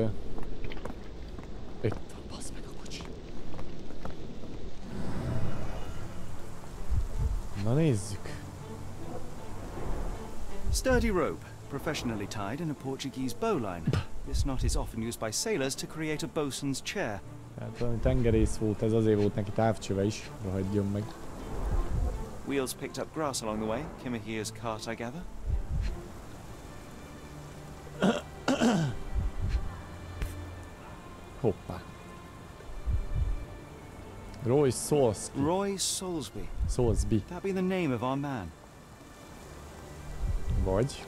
Itt, bassz meg a kocsi. Na nézzük. Sturdy rope, professionally tied in a Portuguese bowline. This knot is often used by sailors to create a bosun's chair. Hát valami tengerész volt, ez azért volt neki távcsöve is, rohadjon meg. Wheels picked up grass along the way. Kimahia's cart, I gather. Hoppá. Roy Solsby. Roy Solsby. Solsby. That be the name of our man. Vagy.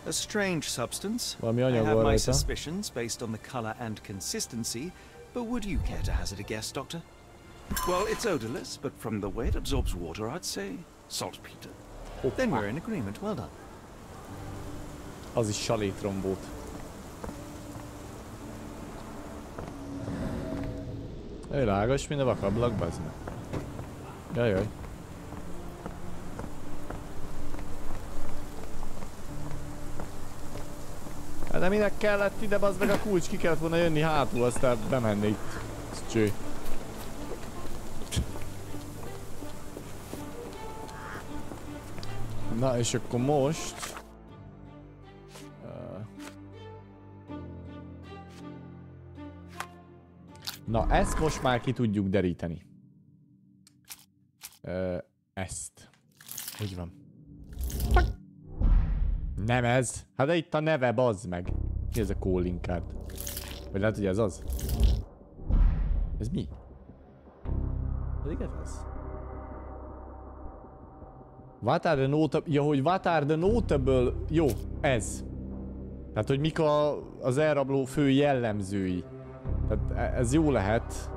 A strange substance. Valami I anyag have van my rajta. suspicions based on the colour and consistency, but would you care to hazard a guess, Doctor? Well, it's odorless, but from the way it absorbs water, I'd say saltpeter. Then we're in agreement. Well done. Az is salétrom volt. Világos, mint a vakablak, bazd meg. Jajjaj. Hát de minek kellett ide, bazd meg a kulcs, ki kellett volna jönni hátul, aztán bemenni itt. Ez cső. Na és akkor most... Na ezt most már ki tudjuk deríteni. Ezt. Úgy van. Nem ez. Hát de itt a neve, bazd meg. Mi ez a calling card? Vagy lehet, hogy ez az? Ez mi? Pedig ez az. What are the notable... Ja, hogy what are the notable... Jó, ez. Tehát, hogy mik az elrabló fő jellemzői. Tehát ez jó lehet.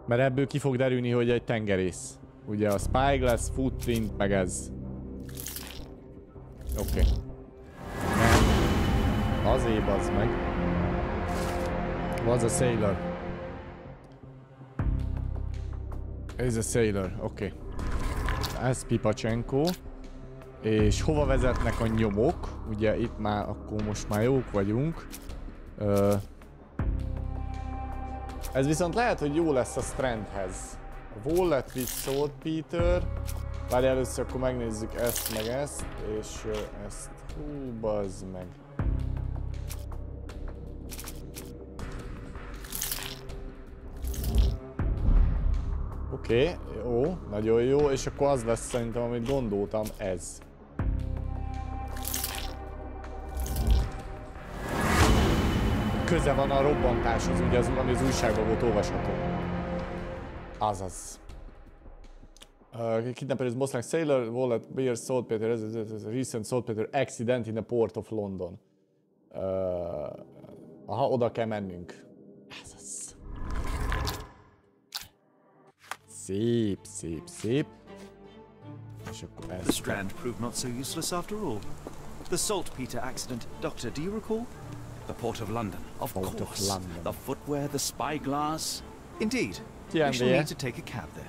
Mert ebből ki fog derülni, hogy egy tengerész. Ugye a spyglass, footprint, meg ez. Oké. Azért bazd meg. Was a sailor. Ez a sailor, oké. Ez Pipacsenko. És hova vezetnek a nyomok? Ugye itt már, akkor most már jók vagyunk. Ez viszont lehet, hogy jó lesz a Strandhez. A wallet with saltpeter. Várj, először akkor megnézzük ezt meg ezt, és ezt. Hú, bazd meg. Oké, jó, nagyon jó, és akkor az lesz szerintem, amit gondoltam, ez. Köze van a robbantáshoz, ugye az, ami az újságban volt olvasható. Azaz. Kidnapper is most like sailor, wallet, beer, saltpeter, recent saltpeter accident in the port of London. Aha, oda kell mennünk. Azaz. Szép, szép, szép. És akkor ez. The strand proved not so useless after all. The saltpeter accident, Doctor, do you recall? The Port of London. Of course. The footwear, the spyglass. Indeed. We shall need to take a cab there.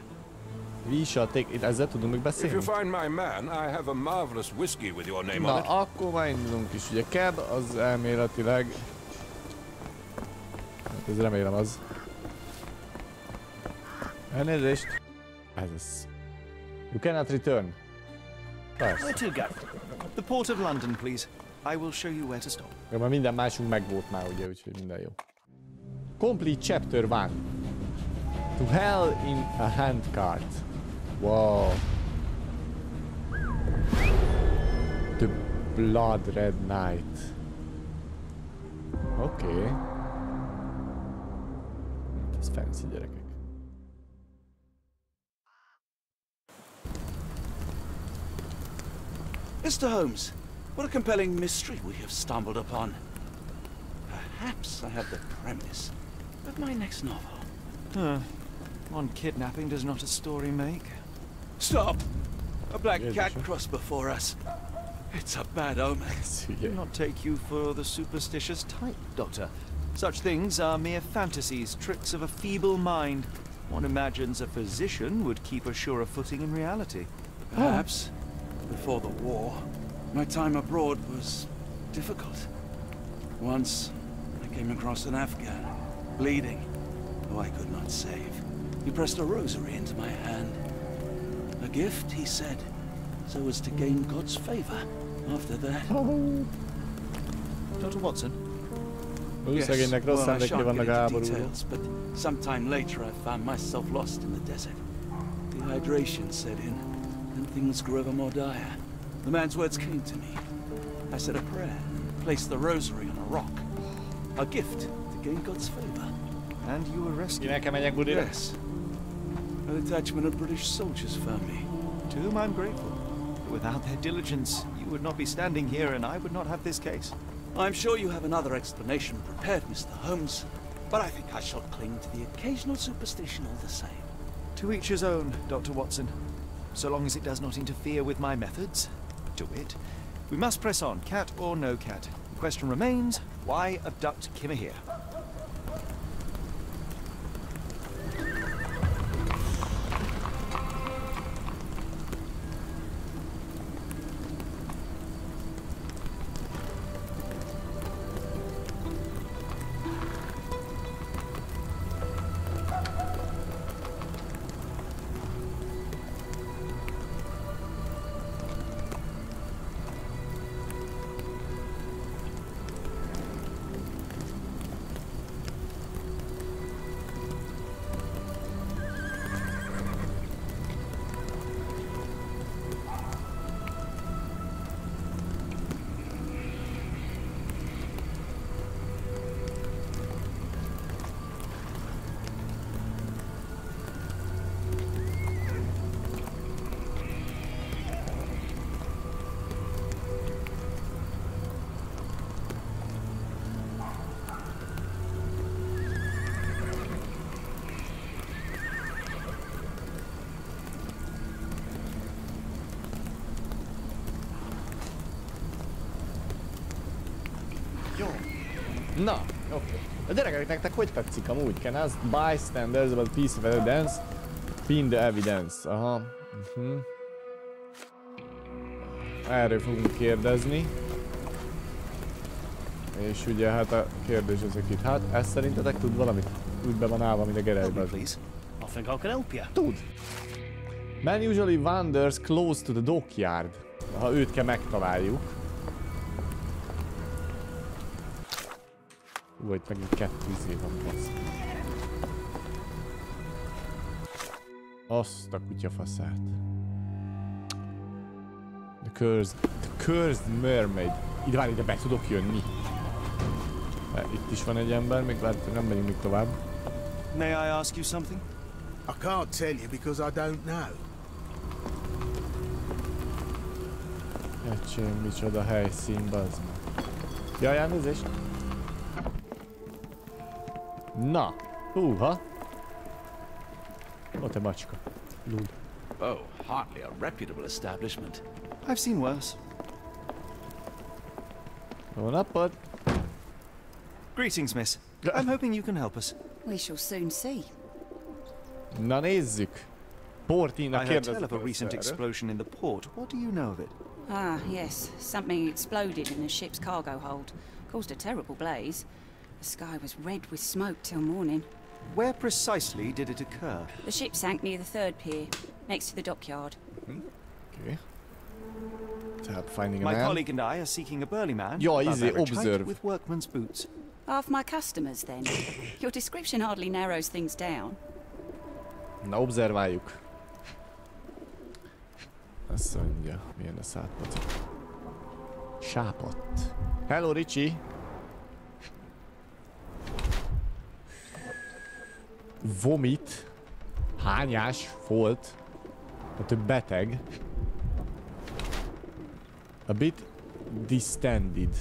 We shall take it. Ezzel tudunk még beszélni? If you find my man, I have a marvelous whiskey with your name on it. Na, akkor már indulunk is. Ugye cab, az elméletileg... Hát ez remélem az. Elnézést. Ez az. You cannot return. Persze. Where to go? The Port of London, please. I will show you where to stop. Ja, mert minden másunk megvolt már, ugye, úgyhogy minden jó. Complete Chapter 1. To Hell in a Handcart. Wow. The Blood Red Knight. Oké. Okay. Ez fancy, gyerekek. Mr. Holmes, what a compelling mystery we have stumbled upon. Perhaps I have the premise of my next novel. One kidnapping does not a story make. Stop! A black cat crossed before us. It's a bad omen. Do not take you for the superstitious type, Doctor. Such things are mere fantasies, tricks of a feeble mind. One imagines a physician would keep a surer footing in reality. Perhaps. Before the war, my time abroad was difficult. Once, I came across an Afghan, bleeding, who I could not save. He pressed a rosary into my hand. A gift, he said, so as to gain God's favor. After that... Dr. Watson? Yes, well, I shan't get into details, but sometime later I found myself lost in the desert. Dehydration set in, and things grew ever more dire. The man's words came to me. I said a prayer and placed the rosary on a rock. A gift to gain God's favor. And you were rescued? Yes. A detachment of British soldiers found me. To whom I'm grateful. Without their diligence, you would not be standing here and I would not have this case. I'm sure you have another explanation prepared, Mr. Holmes, but I think I shall cling to the occasional superstition all the same. To each his own, Dr. Watson. So long as it does not interfere with my methods, to wit, we must press on, cat or no cat. The question remains, why abduct Kimmer here? Na, oké. A gyerekek, nektek hogy tetszik amúgy? Can us bystanders about piece of evidence? Pin the evidence. Aha. Erről fogunk kérdezni. És ugye hát a kérdés ezek itt. Hát, ez szerintetek tud valamit? Úgy be van állva, mint a gerejbe. Tud. Man usually wanders close to the dockyard. Ha őt kell megtaláljuk. Vagy megint 2 izé van, basz. Azt a kutyafaszát. The cursed mermaid. Ide be tudok jönni. Itt is van egy ember, még lehet, nem megyünk még tovább. May I ask you something? I can't tell you because I don't know. Ecsém, micsoda helyszín, bazd meg. Jaj, elnézést. Na, húha. Ott a macska. Lúd. Oh, hardly a reputable establishment. I've seen worse. Jó napot. Greetings, miss. I'm hoping you can help us. We shall soon see. Na nézzük. Portina I heard tell of a recent explosion in the port. What do you know of it? Ah, yes. Something exploded in a ship's cargo hold. Caused a terrible blaze. The sky was red with smoke till morning. Where precisely did it occur? The ship sank near the 3rd pier, next to the dockyard. Okay. Tehát finding a My man. colleague and I are seeking a burly man. Ja, easy, observe. With workman's boots. Half my customers, then. Your description hardly narrows things down. Na, observáljuk. Azt mondja, milyen a szátpat. Sápadt. Hello, Richie. Vomit. Hányás volt. Hát ő beteg. A bit distended.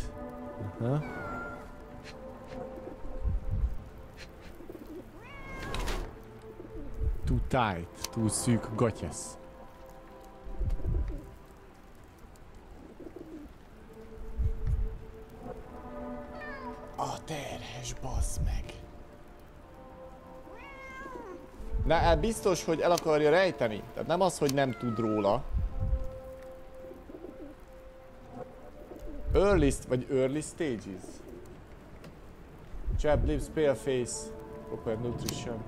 Too tight. Túl szűk gatyesz. A terhes, bassz meg. Na, biztos, hogy el akarja rejteni. Tehát nem az, hogy nem tud róla. Early stages. Chap lips, pale face, proper nutrition.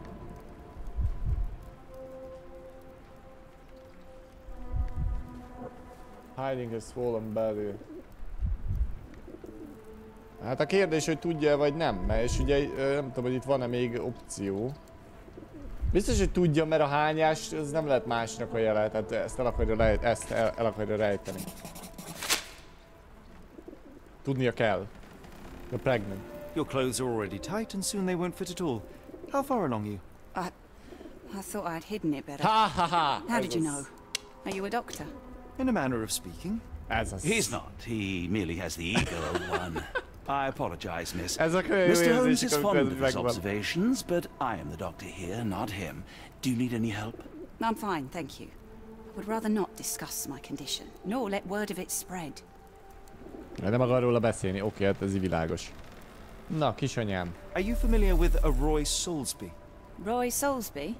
Hiding a swollen belly. Hát a kérdés, hogy tudja vagy nem, mert és ugye nem tudom, hogy itt van-e még opció. Biztos, hogy tudja, mert a hányás az nem lehet másnak a jele, tehát ezt el akarja rejteni. Tudnia kell. You're pregnant. Your clothes are already tight and soon they won't fit at all. How far along are you? I thought I'd hidden it better. Ha ha ha! How did you know? Are you a doctor? In a manner of speaking. He's not. He merely has the ego of one. I apologize, miss. Mr. Holmes is fond of his observations, but I am the doctor here, not him. Do you need any help? I'm fine, thank you. I would rather not discuss my condition, nor let word of it spread. Nem akar róla beszélni, oké, hát ez világos. Na, kisanyám. Are you familiar with a Roy Soulsby? Roy Soulsby?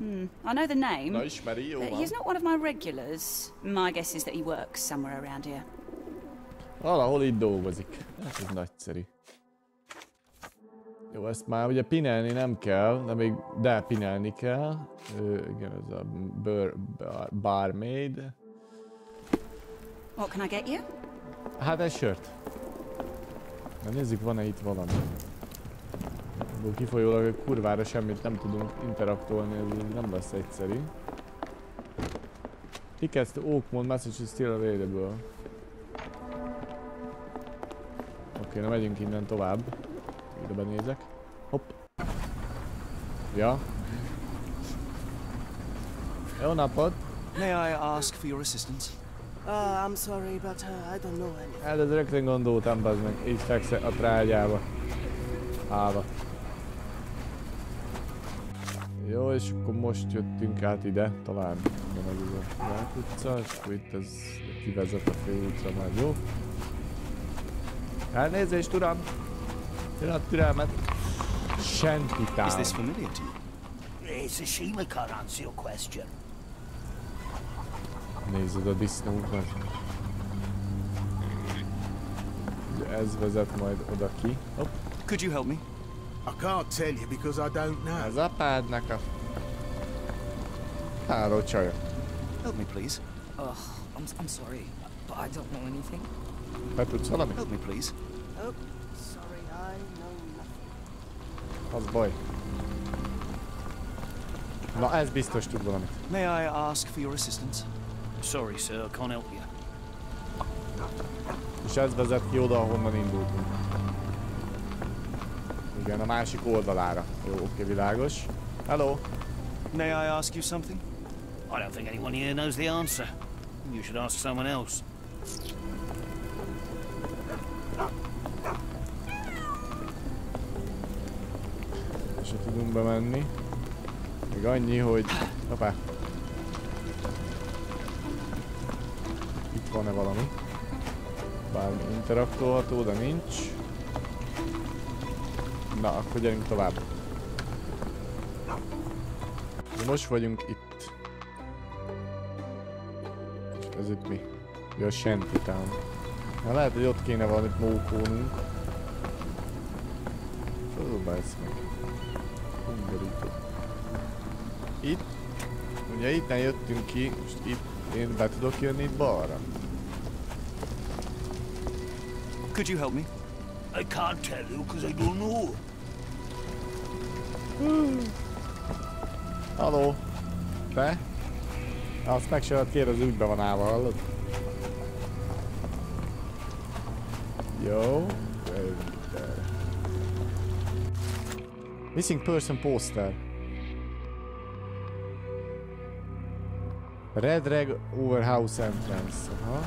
I know the name. Na, ismeri, jó van. He's not one of my regulars. My guess is that he works somewhere around here. Valahol itt dolgozik. Ez nagyszerű. Jó, ezt már ugye pinelni nem kell, de pinelni kell. Igen, ez a barmaid. What can I get you? Hát egy sört. Na nézzük, van-e itt valami. Ebből kifolyólag kurvára semmit nem tudunk interaktolni, ez nem lesz egyszerű. Tickets to Oakmont, message is still available. Oké, na megyünk innen tovább. Ide benézek. Hopp. Ja. Jó napot! May I ask for your assistance? I'm sorry, but I don't know anything. Hát ez rögtön gondoltam, bazd meg. Így fekszel a trágyába. Állva. Jó, és akkor most jöttünk át ide, talán van ez a Rák utca, és akkor itt ez kivezet a főútra, majd jó. Elnézést, uram! Pillanat türelmet! Sentitán! Is this familiar to you? It's a shame I can't answer your question. Nézzed a disznókat. Ez vezet majd oda ki. Hopp. Could you help me? I can't tell you because I don't know. Ez apádnak a... Háló csaja. Help me, please. I'm sorry, but I don't know anything. Be tudsz valami? Help me, please. Oh, sorry, I know nothing. Az baj. Na, ez biztos tud valamit. May I ask for your assistance? Sorry, sir, I can't help you. És ez vezet ki oda, ahonnan indultunk. Igen, a másik oldalára. Jó, oké, világos. Hello. May I ask you something? I don't think anyone here knows the answer. You should ask someone else. Se tudunk bemenni. Még annyi, hogy... Hoppá. Itt van-e valami? Bármi interaktolható, de nincs. Na, akkor gyerünk tovább. De most vagyunk itt. És ez itt mi? Ja, a Shantytown. Na, lehet, hogy ott kéne valamit mókónunk. Próbálsz meg. Itt. Ugye itten jöttünk ki, most itt én be tudok jönni itt balra. Could you help me? I can't tell you because I don't know. Halló? Te? Azt meg se lehet kérdezni, úgy be van állva, hallod? Jó. Missing person poster. Red rag over house entrance. Aha.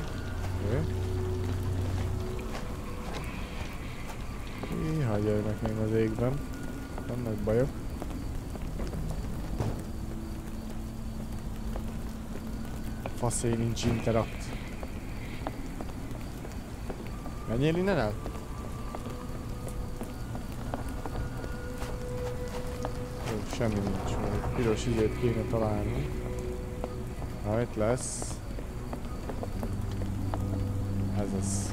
Oké. Hagyjanak még az égben. Vannak bajok. Faszé, nincs interakt. Menjél innen el? Oh semmi nincs. Egy piros izét kéne találni. Ha itt lesz. Ez az.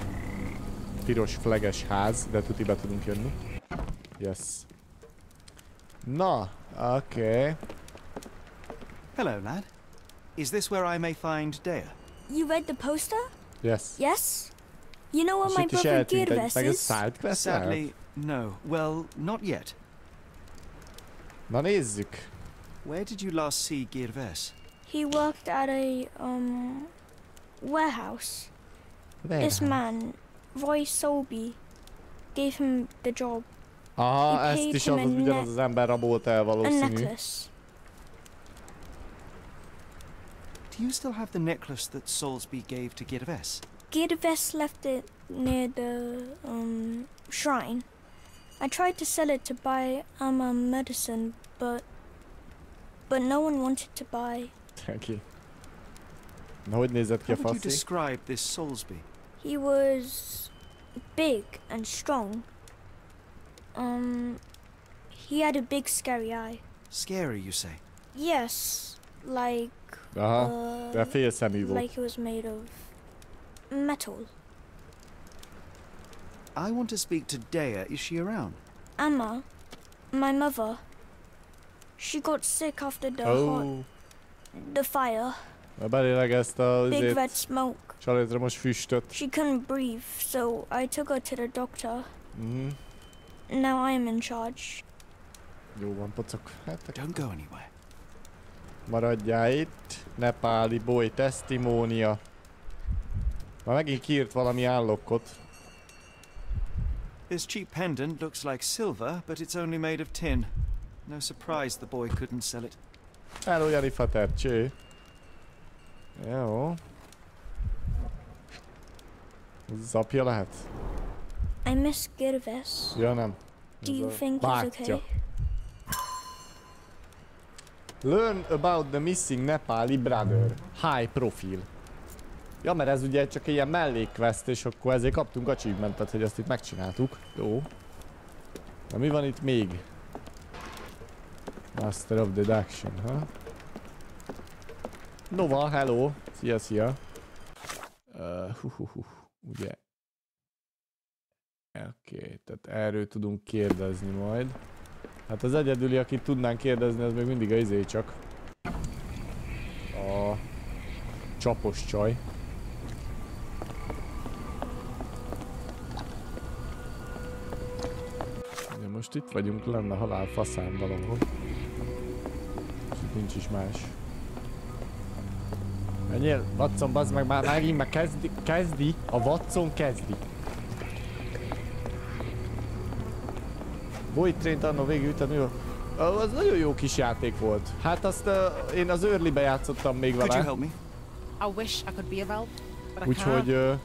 Piros fleges ház, de tuti be tudunk jönni. Yes. Na, okay. Hello, lad. Is this where I may find Dea? You read the poster? Yes. Yes? You know where my brother Girves is? Sadly, no. Well, not yet. Na nézzük. Where did you last see Girves? He worked at a, warehouse. This man, Roy Solby, gave him the job. Aha, ezt is ugyanaz az ember rabolt el valószínű. Do you still have the necklace that Soulsby gave to Girves? Girves left it near the, shrine. I tried to sell it to buy medicine, but no one wanted to buy. Okay. Na, hogy nézett ki a How would you faszi? describe this Soulsby? He was big and strong. He had a big scary eye. Scary, you say? Yes, like de félszemű volt. like it was made of metal. I want to speak to Dea. Is she around? Emma, my mother. She got sick after the fire. Belélegezte az Big red smoke. csalétromos füstöt. She couldn't breathe, so I took her to the doctor. Now I am in charge. Jó van, pocok. Don't go anywhere. Maradjál itt. Nepáli boy testimónia. Már megint kiírt valami állokkot. This cheap pendant looks like silver, but it's only made of tin. No surprise the boy couldn't sell it. Hello, Janifater, cső. Jó. Ez apja lehet? I miss Girves. Ja, nem. Do you think he's okay? Learn about the missing Nepali brother. High profile. Ja, mert ez ugye csak egy ilyen mellékquest, és akkor ezért kaptunk achievementet, hogy ezt itt megcsináltuk. Jó. Na mi van itt még? Master of Deduction, ha? Nova, hello! Szia, szia! Ugye? Oké, tehát erről tudunk kérdezni majd. Hát az egyedüli, akit tudnánk kérdezni, az még mindig a izé csak. A csapos csaj. De most itt vagyunk lenne halál faszán valahol. És itt nincs is más. Menjél, Watson, bazd meg, már megint meg kezdi, a Watson kezdi. Boy Train-t anno végigüttem, jó. Az nagyon jó kis játék volt. Hát azt én az early-be játszottam még vele. Úgyhogy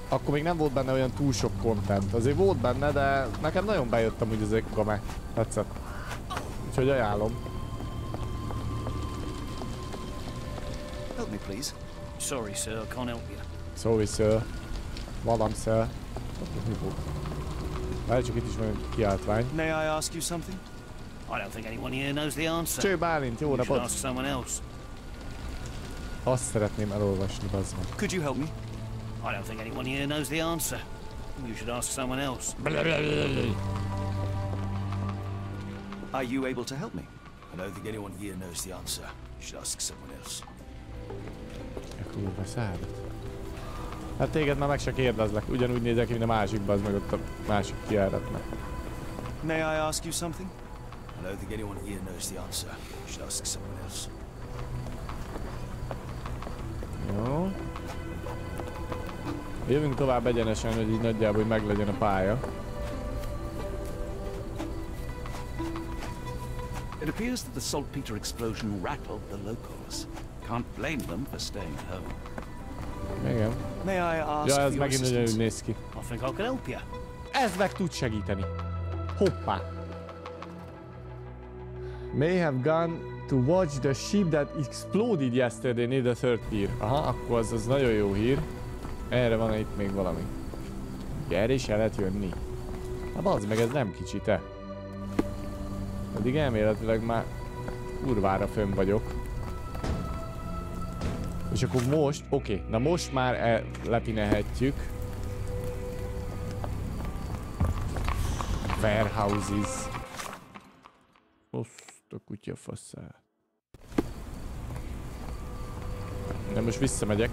akkor még nem volt benne olyan túl sok content. Azért volt benne, de nekem nagyon bejött amúgy az egy game. Tetszett. Úgyhogy ajánlom. Help me, please. Sorry, sir, I can't help you. Sorry, sir. Valam, sir. Mi volt? Várj, csak itt is van egy kiáltvány. May I ask you something? I don't think anyone here knows the answer. Cső Bálint, jó napot! Ask someone else. Azt szeretném elolvasni, bazd meg. Could you help me? I don't think anyone here knows the answer. You should ask someone else. Are you able to help me? I don't think anyone here knows the answer. You should ask someone else. Kurva szádat. Hát téged már meg se kérdezlek, ugyanúgy nézek ki, mint a másik, bazd meg ott a másik kiáratnak. May I ask you something? I don't think anyone here knows the answer. You should ask someone else. Jó. Jövünk tovább egyenesen, hogy így nagyjából hogy meglegyen a pálya. It appears that the saltpeter explosion rattled the locals. Can't blame them for staying at home. Igen. May I ask ja, ez megint nagyon úgy néz ki. I think I can help you. Ez meg tud segíteni. Hoppá. May have gone to watch the ship that exploded yesterday near the third pier. Aha, akkor az nagyon jó hír. Erre van itt még valami. Erre is el lehet jönni. Na bazd meg, ez nem kicsi, te. Eddig elméletileg már kurvára fönn vagyok. És akkor most, oké, na most már lepinelhetjük. Warehouses. Azt a kutya faszát. De most visszamegyek.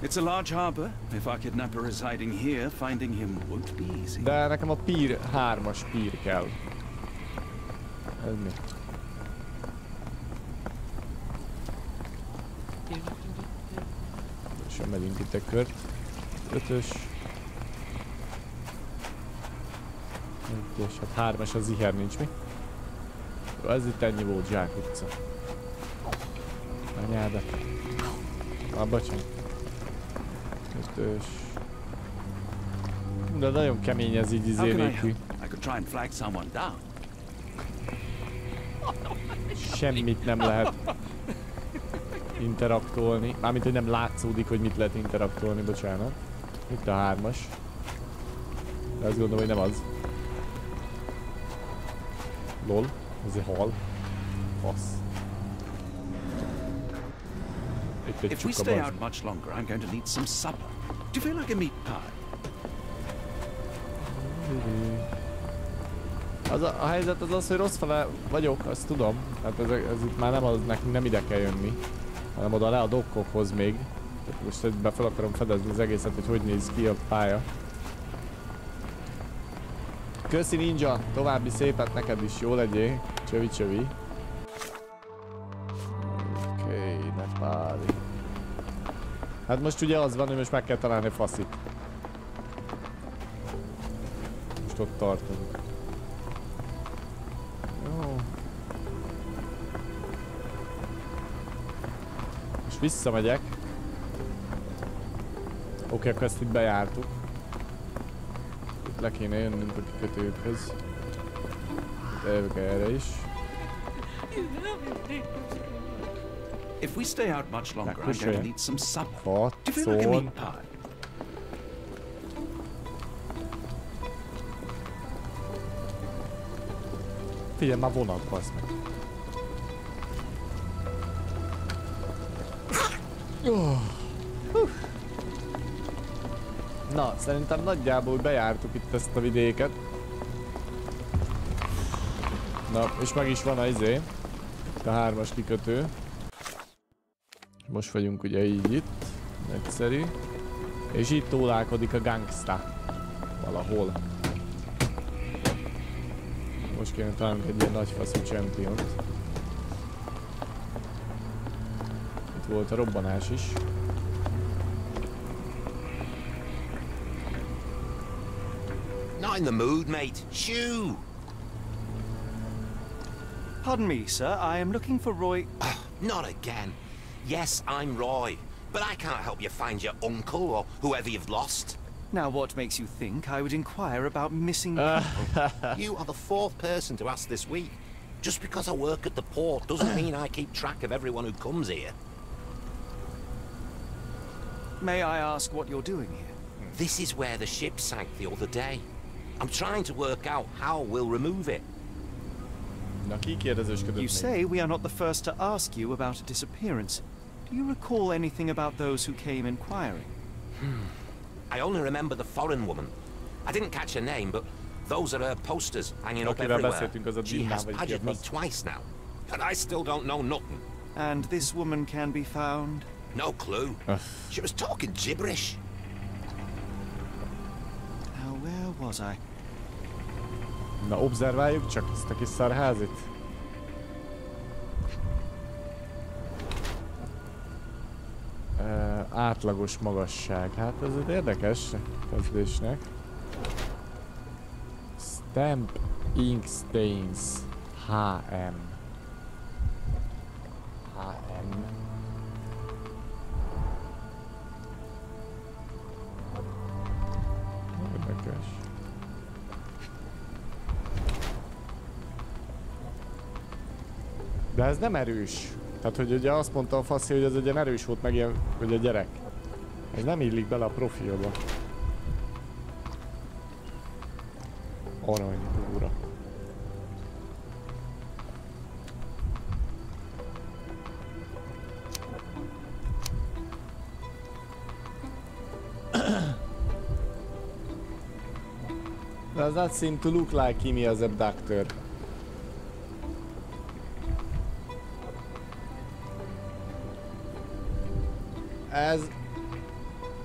It's a large harbor. If our kidnapper is hiding here, finding him won't be easy. De nekem a pír, 3-as pír kell. Ez mi? És megyünk itt egy kört. 5-ös. És hát 3-as az iher nincs mi. Ez itt ennyi volt, Zsák utca. Anyádat. Bocsánat. 5-ös. De nagyon kemény ez így izé nélkül. Semmit nem lehet interaktolni. Mármint, hogy nem látszódik, hogy mit lehet interaktolni, bocsánat. Itt a 3-as. De azt gondolom, hogy nem az. Lol. Ez egy hal. Fasz. Itt egy If we stay out much longer, I'm going to need some supper. Do you feel like a meat pie? A helyzet az, hogy rossz fele vagyok, azt tudom. Hát ez itt már nem az, nekünk nem ide kell jönni, hanem oda le a dokkokhoz még. Most be fel akarom fedezni az egészet, hogy néz ki a pálya. Köszi Ninja, további szépet neked is, jó legyél. Csövi. Oké, Nepáli. Hát most ugye az van, hogy most meg kell találni a faszit. Most ott tartunk. Jó. Most visszamegyek. Oké, akkor ezt itt bejártuk. Itt le kéne jönnünk a kikötőkhöz. Eljövök erre is. If we stay out much longer, I'm going to need some supper. Do you feel like a meat pie? Figyelj, már vonat, bassz meg. Na, szerintem nagyjából bejártuk itt ezt a vidéket. Na, és meg is van a izé. A 3-as kikötő. Most vagyunk ugye így itt. Egyszerű. És itt tólálkodik a gangsta. Valahol. Most kéne találnunk egy ilyen nagyfaszú championt. Itt volt a robbanás is. Not in the mood, mate. Shoo! Pardon me, sir. I am looking for Roy. Not again. Yes, I'm Roy, but I can't help you find your uncle or whoever you've lost. Now, what makes you think I would inquire about missing people? You are the 4th person to ask this week. Just because I work at the port doesn't mean I keep track of everyone who comes here. May I ask what you're doing here? This is where the ship sank the other day. I'm trying to work out how we'll remove it. You say we are not the first to ask you about a disappearance. Do you recall anything about those who came inquiring? I only remember the foreign woman. I didn't catch her name, but those are her posters hanging up everywhere. She has badgered me twice now, and I still don't know nothing. And this woman can be found? No clue. She was talking gibberish. Now, where was I? Na, observáljuk csak ezt a kis szarházit. Átlagos magasság. Hát ez egy érdekes kezdésnek. Stamp ink stains. HM. HM. Érdekes. De ez nem erős. Tehát, hogy ugye azt mondta a faszi, hogy ez egy ilyen erős volt, meg ilyen, hogy a gyerek. Ez nem illik bele a profilba. Aranybúra. Does not seem to look like Kimi as abductor.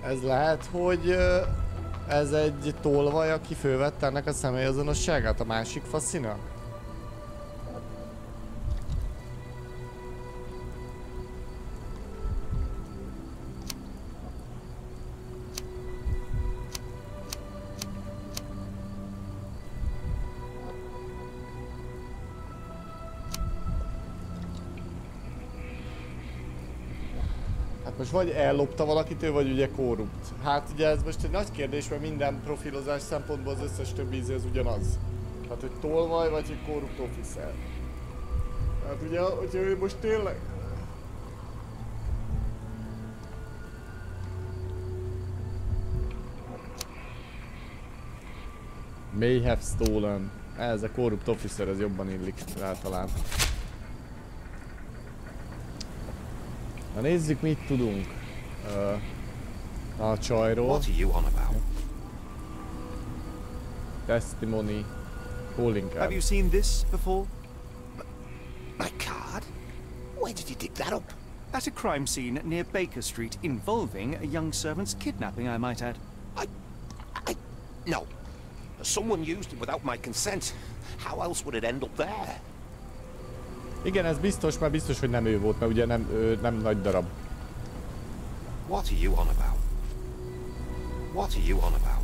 Ez lehet, hogy ez egy tolvaj, aki fölvette ennek a személyazonosságát a másik faszinak? Most vagy ellopta valakitől, vagy ugye korrupt. Hát ugye ez most egy nagy kérdés, mert minden profilozás szempontból az összes többi ízé az ugyanaz. Hát, hogy tolvaj, vagy hogy korrupt officer. Hát ugye, hogyha ő most tényleg... May have stolen. Ez a korrupt officer, ez jobban illik rá talán. Na nézzük, mit tudunk a csajról. What are you on about? Testimony. Calling card. Have you seen this before? My card? Where did you dig that up? At a crime scene near Baker Street involving a young servant's kidnapping, I might add. No. Someone used it without my consent. How else would it end up there? Igen, ez biztos, mert biztos, hogy nem ő volt, mert ugye nem nagy darab. What are you on about? What are you on about?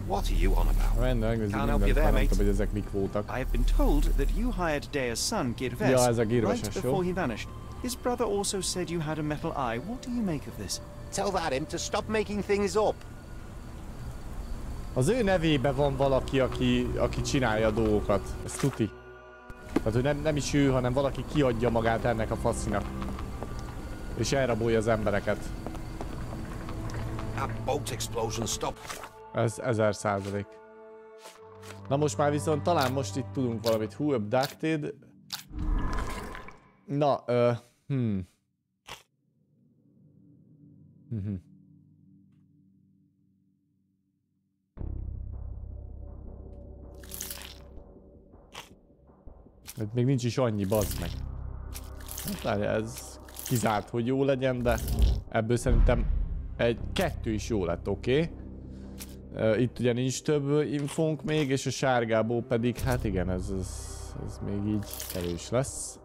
What are you on about? Megnézzük mindent, már nem tudom, hogy ezek mik voltak. I have been told that you hired Dea's son, Girves, ja, ez a Girveses, right before he vanished. His brother also said you had a metal eye. What do you make of this? Tell that him to stop making things up. Az ő nevében van valaki, aki csinálja a dolgokat. Ez tuti. Tehát, hogy nem is ő, hanem valaki kiadja magát ennek a faszinak. És elrabolja az embereket. Ez 1000%. Na most már viszont talán most itt tudunk valamit. Who abducted? Na, még nincs is annyi, bazd meg. Hát ez kizárt, hogy jó legyen, de ebből szerintem kettő is jó lett, oké? Itt ugye nincs több infónk még, és a sárgából pedig, hát igen, ez még így kevés lesz.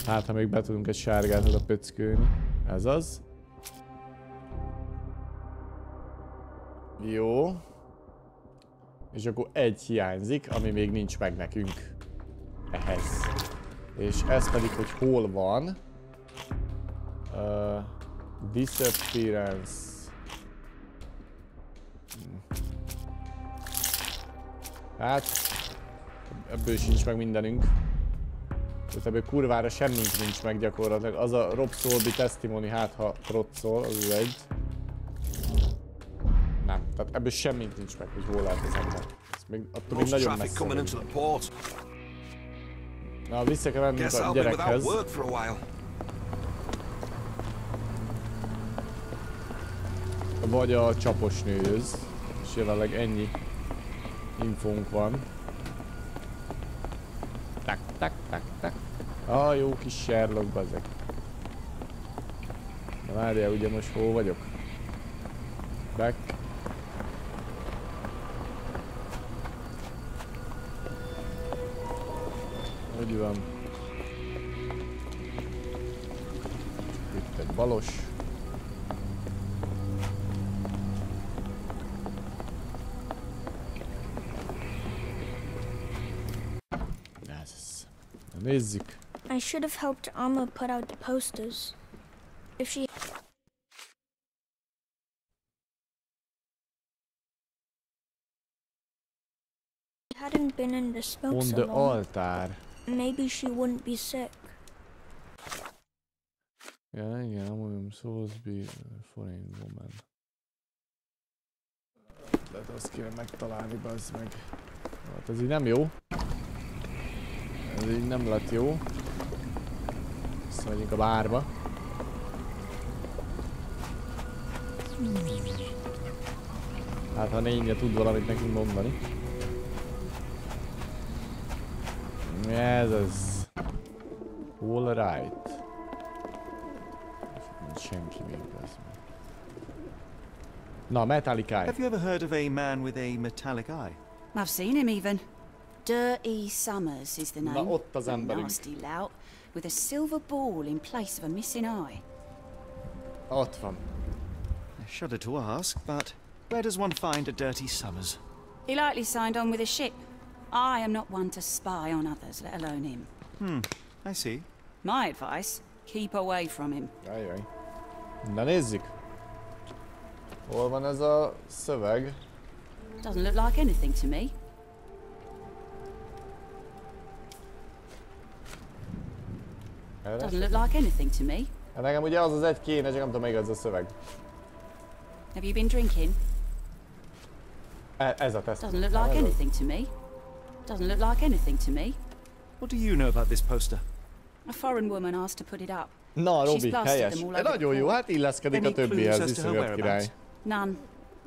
Hát, ha még be tudunk egy sárgát oda pöckölni. Ez az. Jó. És akkor egy hiányzik, ami még nincs meg nekünk ehhez. És ez pedig, hogy hol van. Disappearance. Hát, ebből sincs meg mindenünk. Tehát ebből kurvára semmink nincs meg gyakorlatilag. Az a Rob Solby testimony, hát ha troccol, az egy. Nem, tehát ebből semmink nincs meg, hogy hol lehet az ember. Attól még nagyon messze vagyunk. Na, vissza kell mennünk a gyerekhez. Vagy a csapos nőhöz. És jelenleg ennyi infónk van. Tak, tak, tak, tak. Jó kis Sherlock, bazeg. Na várjál, ugye most hol vagyok? Back. Hogy van? Itt egy balos. Nézzük. I should have helped Amma put out the posters. If she hadn't been in the smoke on the altar. Maybe she wouldn't be sick. Ja, igen, amúgy Salisbury foreign woman. Lehet azt kéne megtalálni, bazd meg. Hát ez így nem jó. Ez így nem lett jó. Visszamegyünk a bárba. Hát ha Nénye tud valamit nekünk mondani. Ez az. All right. Nincs senki még közben. Na, metallic eye. Have you ever heard of a man with a metallic eye? I've seen him even. Dirty Summers is the name. Na, ott az emberünk. Nasty lout with a silver ball in place of a missing eye. Ott van. I shudder to ask, but where does one find a Dirty Summers? He likely signed on with a ship. I am not one to spy on others, let alone him. I see. My advice, keep away from him. Jaj. Na nézzük. Hol van ez a szöveg? Doesn't look like anything to me. Doesn't look like anything to me. Hát nekem ugye az egy kéne, csak nem tudom még ez a szöveg. Have you been drinking? Ez a teszt. Doesn't look like anything to me. Doesn't look like anything to me. What do you know about this poster? A foreign woman asked to put it up. Na, Robi, helyes. Nagyon jó, hát illeszkedik a többihez, iszonyat király. None.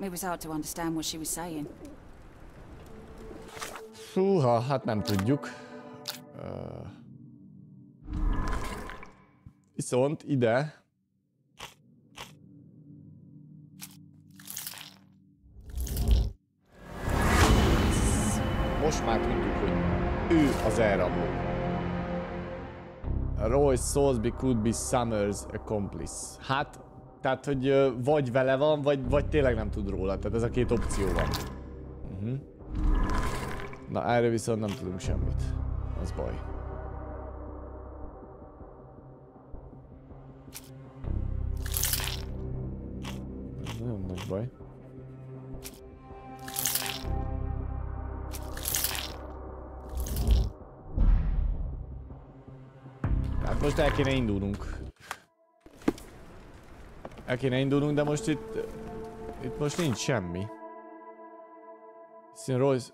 It was hard to understand what she was saying. Húha, hát nem tudjuk. Viszont ide... Most már tudjuk, hogy ő az elrabló. Roy Soulsby could be Summers' accomplice. Hát, tehát, hogy vagy vele van, vagy tényleg nem tud róla. Tehát ez a két opció van. Na, erről viszont nem tudunk semmit. Az baj. Ez nagyon nagy baj. Hát most el kéne indulnunk. El kéne indulnunk, de most itt most nincs semmi. Hiszen Royce...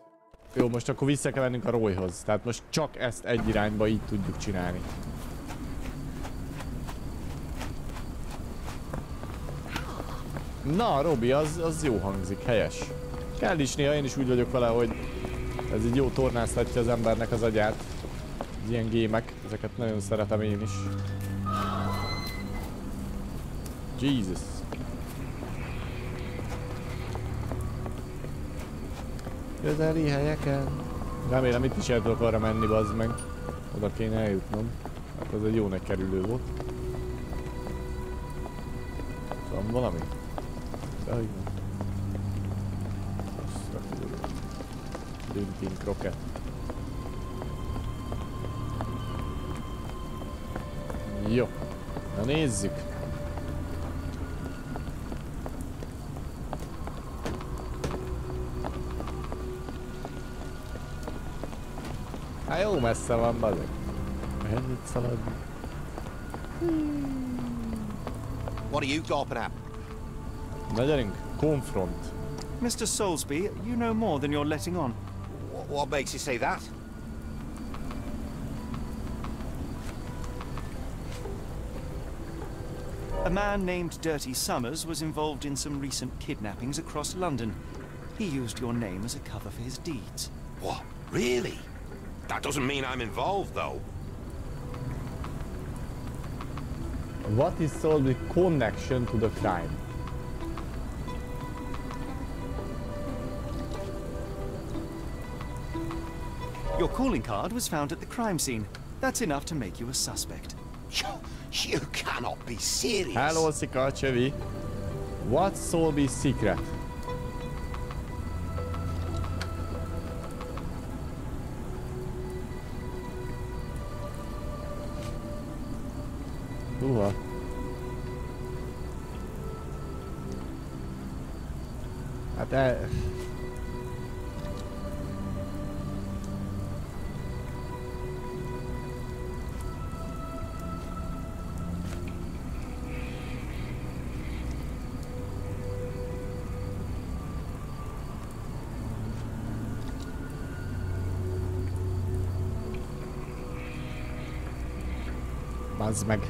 Jó, most akkor vissza kell mennünk a Royhoz. Tehát most csak ezt egy irányba így tudjuk csinálni. Na, Robi, az jó hangzik, helyes. Kell is néha, én is úgy vagyok vele, hogy ez így jó tornáztatja az embernek az agyát. Az ilyen gémek, ezeket nagyon szeretem én is. Jesus. Közeli helyeken. Remélem itt is el tudok arra menni, bazd meg. Oda kéne eljutnom. Hát ez egy jó nagy kerülő volt. Van valami? De hogy nem. Azt a kurva. Dünting kroket. Jó. Na nézzük. Hát jó messze van, bazeg. Ennyit szaladni. What are you gawping at? Na gyerünk, confront. Mr. Soulsby, you know more than you're letting on. What makes you say that? A man named Dirty Summers was involved in some recent kidnappings across London. He used your name as a cover for his deeds. What? Really? That doesn't mean I'm involved, though. What is Soulsby's connection to the crime? Your calling card was found at the crime scene. That's enough to make you a suspect. You cannot be serious. Hello, Sika, Chevy. What's Soulsby's secret? Húha. Hát Bazd meg.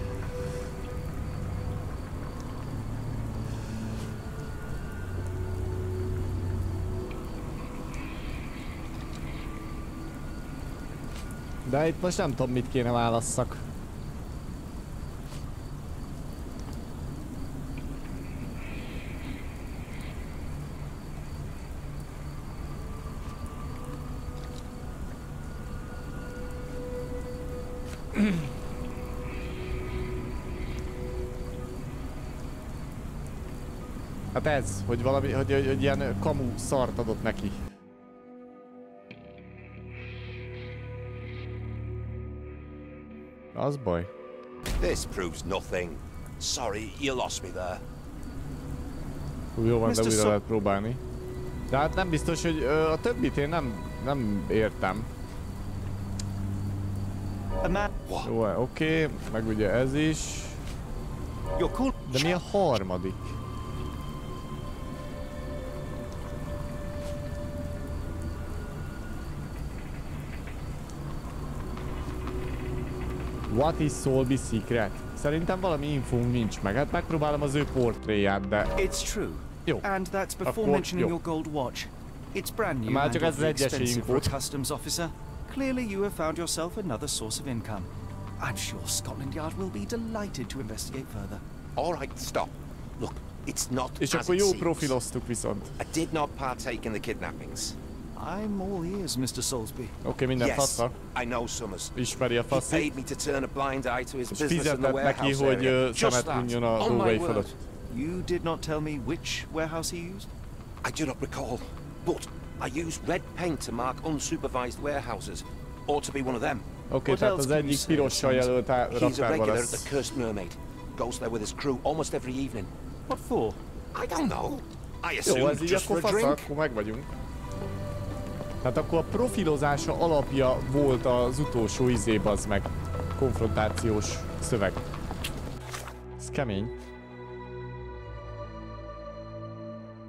De itt most nem tudom, mit kéne válasszak. Hát ez, hogy valami, hogy ilyen kamu szart adott neki. Az baj. This proves nothing. Sorry, you lost me there. Jó van, de újra lehet próbálni. De hát nem biztos, hogy a többit én nem értem. Jó, oké, meg ugye ez is. De mi a harmadik? What is Solby's secret? Szerintem valami infónk nincs meg. Hát megpróbálom az ő portréját, de... It's true. Jó. And that's before mentioning your gold watch. It's brand new Már csak and ez az expensive for a infót. customs officer. Clearly you have found yourself another source of income. I'm sure Scotland Yard will be delighted to investigate further. All right, stop. Look, it's not És as akkor it jó seems. profiloztuk viszont. I did not partake in the kidnappings. I'm all ears, Mr. Soulsby. Oké, minden Yes, faszra. I know Summers. Ismeri a He faszit. paid me to turn a blind eye to his És business in the fizetett neki, warehouse hogy area. Just szemet that, hunyjon a on my dolgai word. fölött. You did not tell me which warehouse he used? I do not recall, but I used red paint to mark unsupervised warehouses. Ought to be one of them. Oké, tehát az egyik pirossal jelölt He's a raktárban regular at lesz. the Cursed Mermaid. Goes there with his crew almost every evening. What for? I don't know. I Jó, assume ez így just akkor for a fasz, drink. akkor meg vagyunk. Tehát akkor a profilozása alapja volt az utolsó bazd meg. Konfrontációs szöveg. Ez kemény.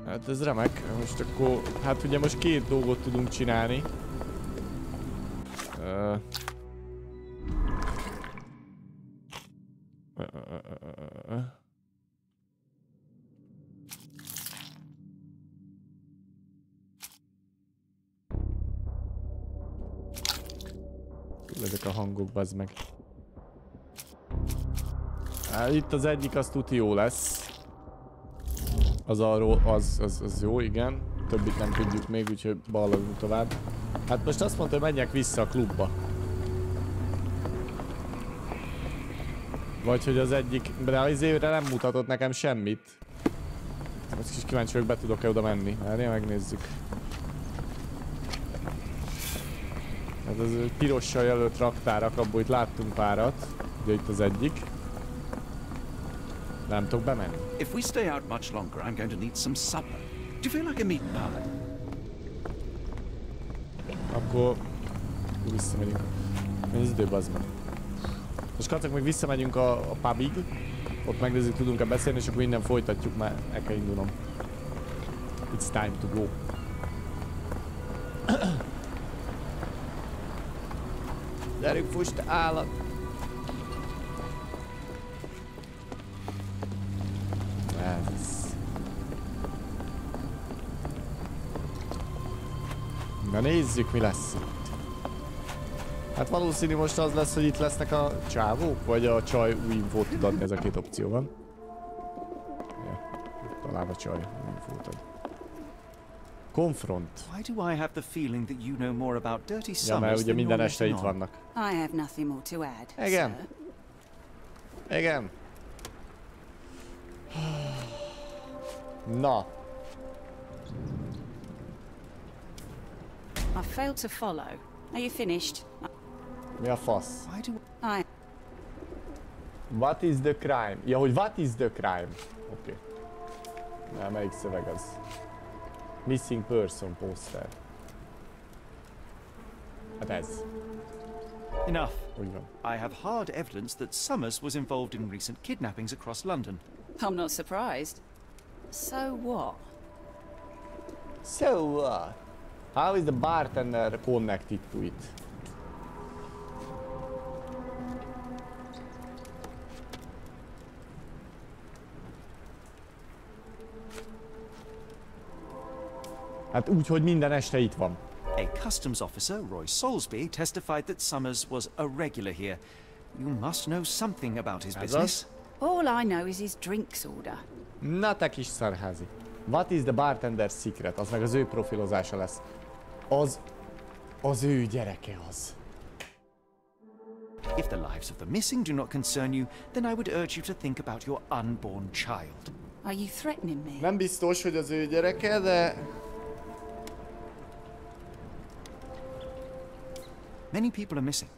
Hát ez remek. Most akkor, hát ugye most két dolgot tudunk csinálni. Ezek a hangok, bazd meg. Hát itt az egyik, az tuti jó lesz. Az arról, az jó, igen. Többit nem tudjuk még, úgyhogy balladunk tovább. Hát most azt mondta, hogy menjek vissza a klubba. Vagy hogy az egyik, de az évre nem mutatott nekem semmit. Most kis kíváncsi vagyok, be tudok-e oda menni. Várjál, megnézzük. Hát az pirossal jelölt raktárak, abból itt láttunk párat. Ugye itt az egyik. Nem tudok bemenni. If we stay out much longer, I'm going to need some supper. Do you feel like a meat pie? Akkor visszamegyünk. Mennyi az idő, bazd meg. Most kacak, még visszamegyünk a pubig. Ott megnézzük, tudunk-e beszélni, és akkor innen folytatjuk, mert el kell indulnom. It's time to go. Gyerünk, fuss, te állat! Ez. Na nézzük, mi lesz itt. Hát valószínű most az lesz, hogy itt lesznek a csávók, vagy a csaj új infót tud adni, ez a két opció van. Ja, talán a csaj új infót ad. Confront. Why do I have the feeling that you know more about dirty Ja, summers mert ugye than minden you're este itt letting on? vannak. I have nothing more to add. Igen. Sir. Igen. Na. I failed to follow. Are you finished? Mi a fasz? Why do I... What is the crime? Ja, hogy what is the crime? Oké. Na, melyik szöveg az? Missing person poster. Hát ez. Enough. Úgy van. I have hard evidence that Summers was involved in recent kidnappings across London. I'm not surprised. So what? So what? How is the bartender connected to it? Hát úgy, hogy minden este itt van. A customs officer, Roy Soulsby, testified that Summers was a regular here. You must know something about his business. All I know is his drinks order. Na te kis szarházi. What is the bartender's secret? Az meg az ő profilozása lesz. Az ő gyereke az. If the lives of the missing do not concern you, then I would urge you to think about your unborn child. Are you threatening me? Nem biztos, hogy az ő gyereke, de... Many people are missing,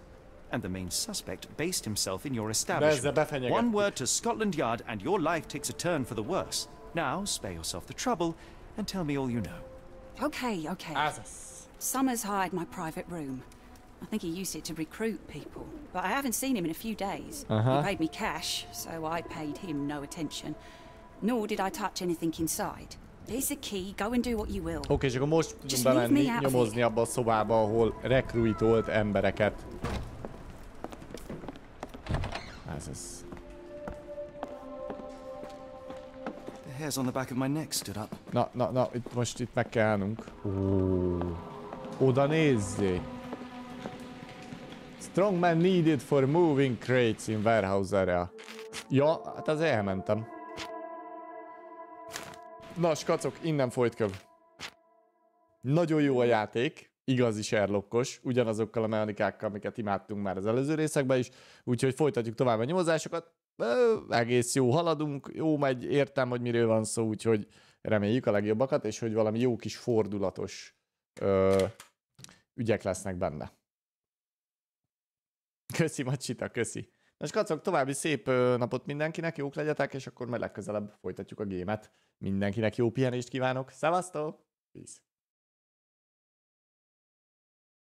and the main suspect based himself in your establishment. One word to Scotland Yard and your life takes a turn for the worse. Now, spare yourself the trouble and tell me all you know. Okay. Summers hired my private room. I think he used it to recruit people, but I haven't seen him in a few days. He paid me cash, so I paid him no attention. Nor did I touch anything inside. Here's the key, go and do what you will. Oké, és akkor most tudunk bemenni, nyomozni abba a szobába, ahol rekruitolt embereket. Ez. The hairs on the back of my neck stood up. Na, itt meg kell állnunk. Oda nézzé! Strongman needed for moving crates in warehouse area. Ja, hát az elmentem. Na, skacok, innen folyt köv. Nagyon jó a játék, igazi Sherlockos, ugyanazokkal a mechanikákkal, amiket imádtunk már az előző részekben is, úgyhogy folytatjuk tovább a nyomozásokat. Egész jó haladunk, jó megy, értem, hogy miről van szó, úgyhogy reméljük a legjobbakat, és hogy valami jó kis fordulatos ügyek lesznek benne. Köszi, Macsita, köszi. Na, skacok, további szép napot mindenkinek, jók legyetek, és akkor majd legközelebb folytatjuk a gémet. Mindenkinek jó pihenést kívánok. Szevasztok! Peace!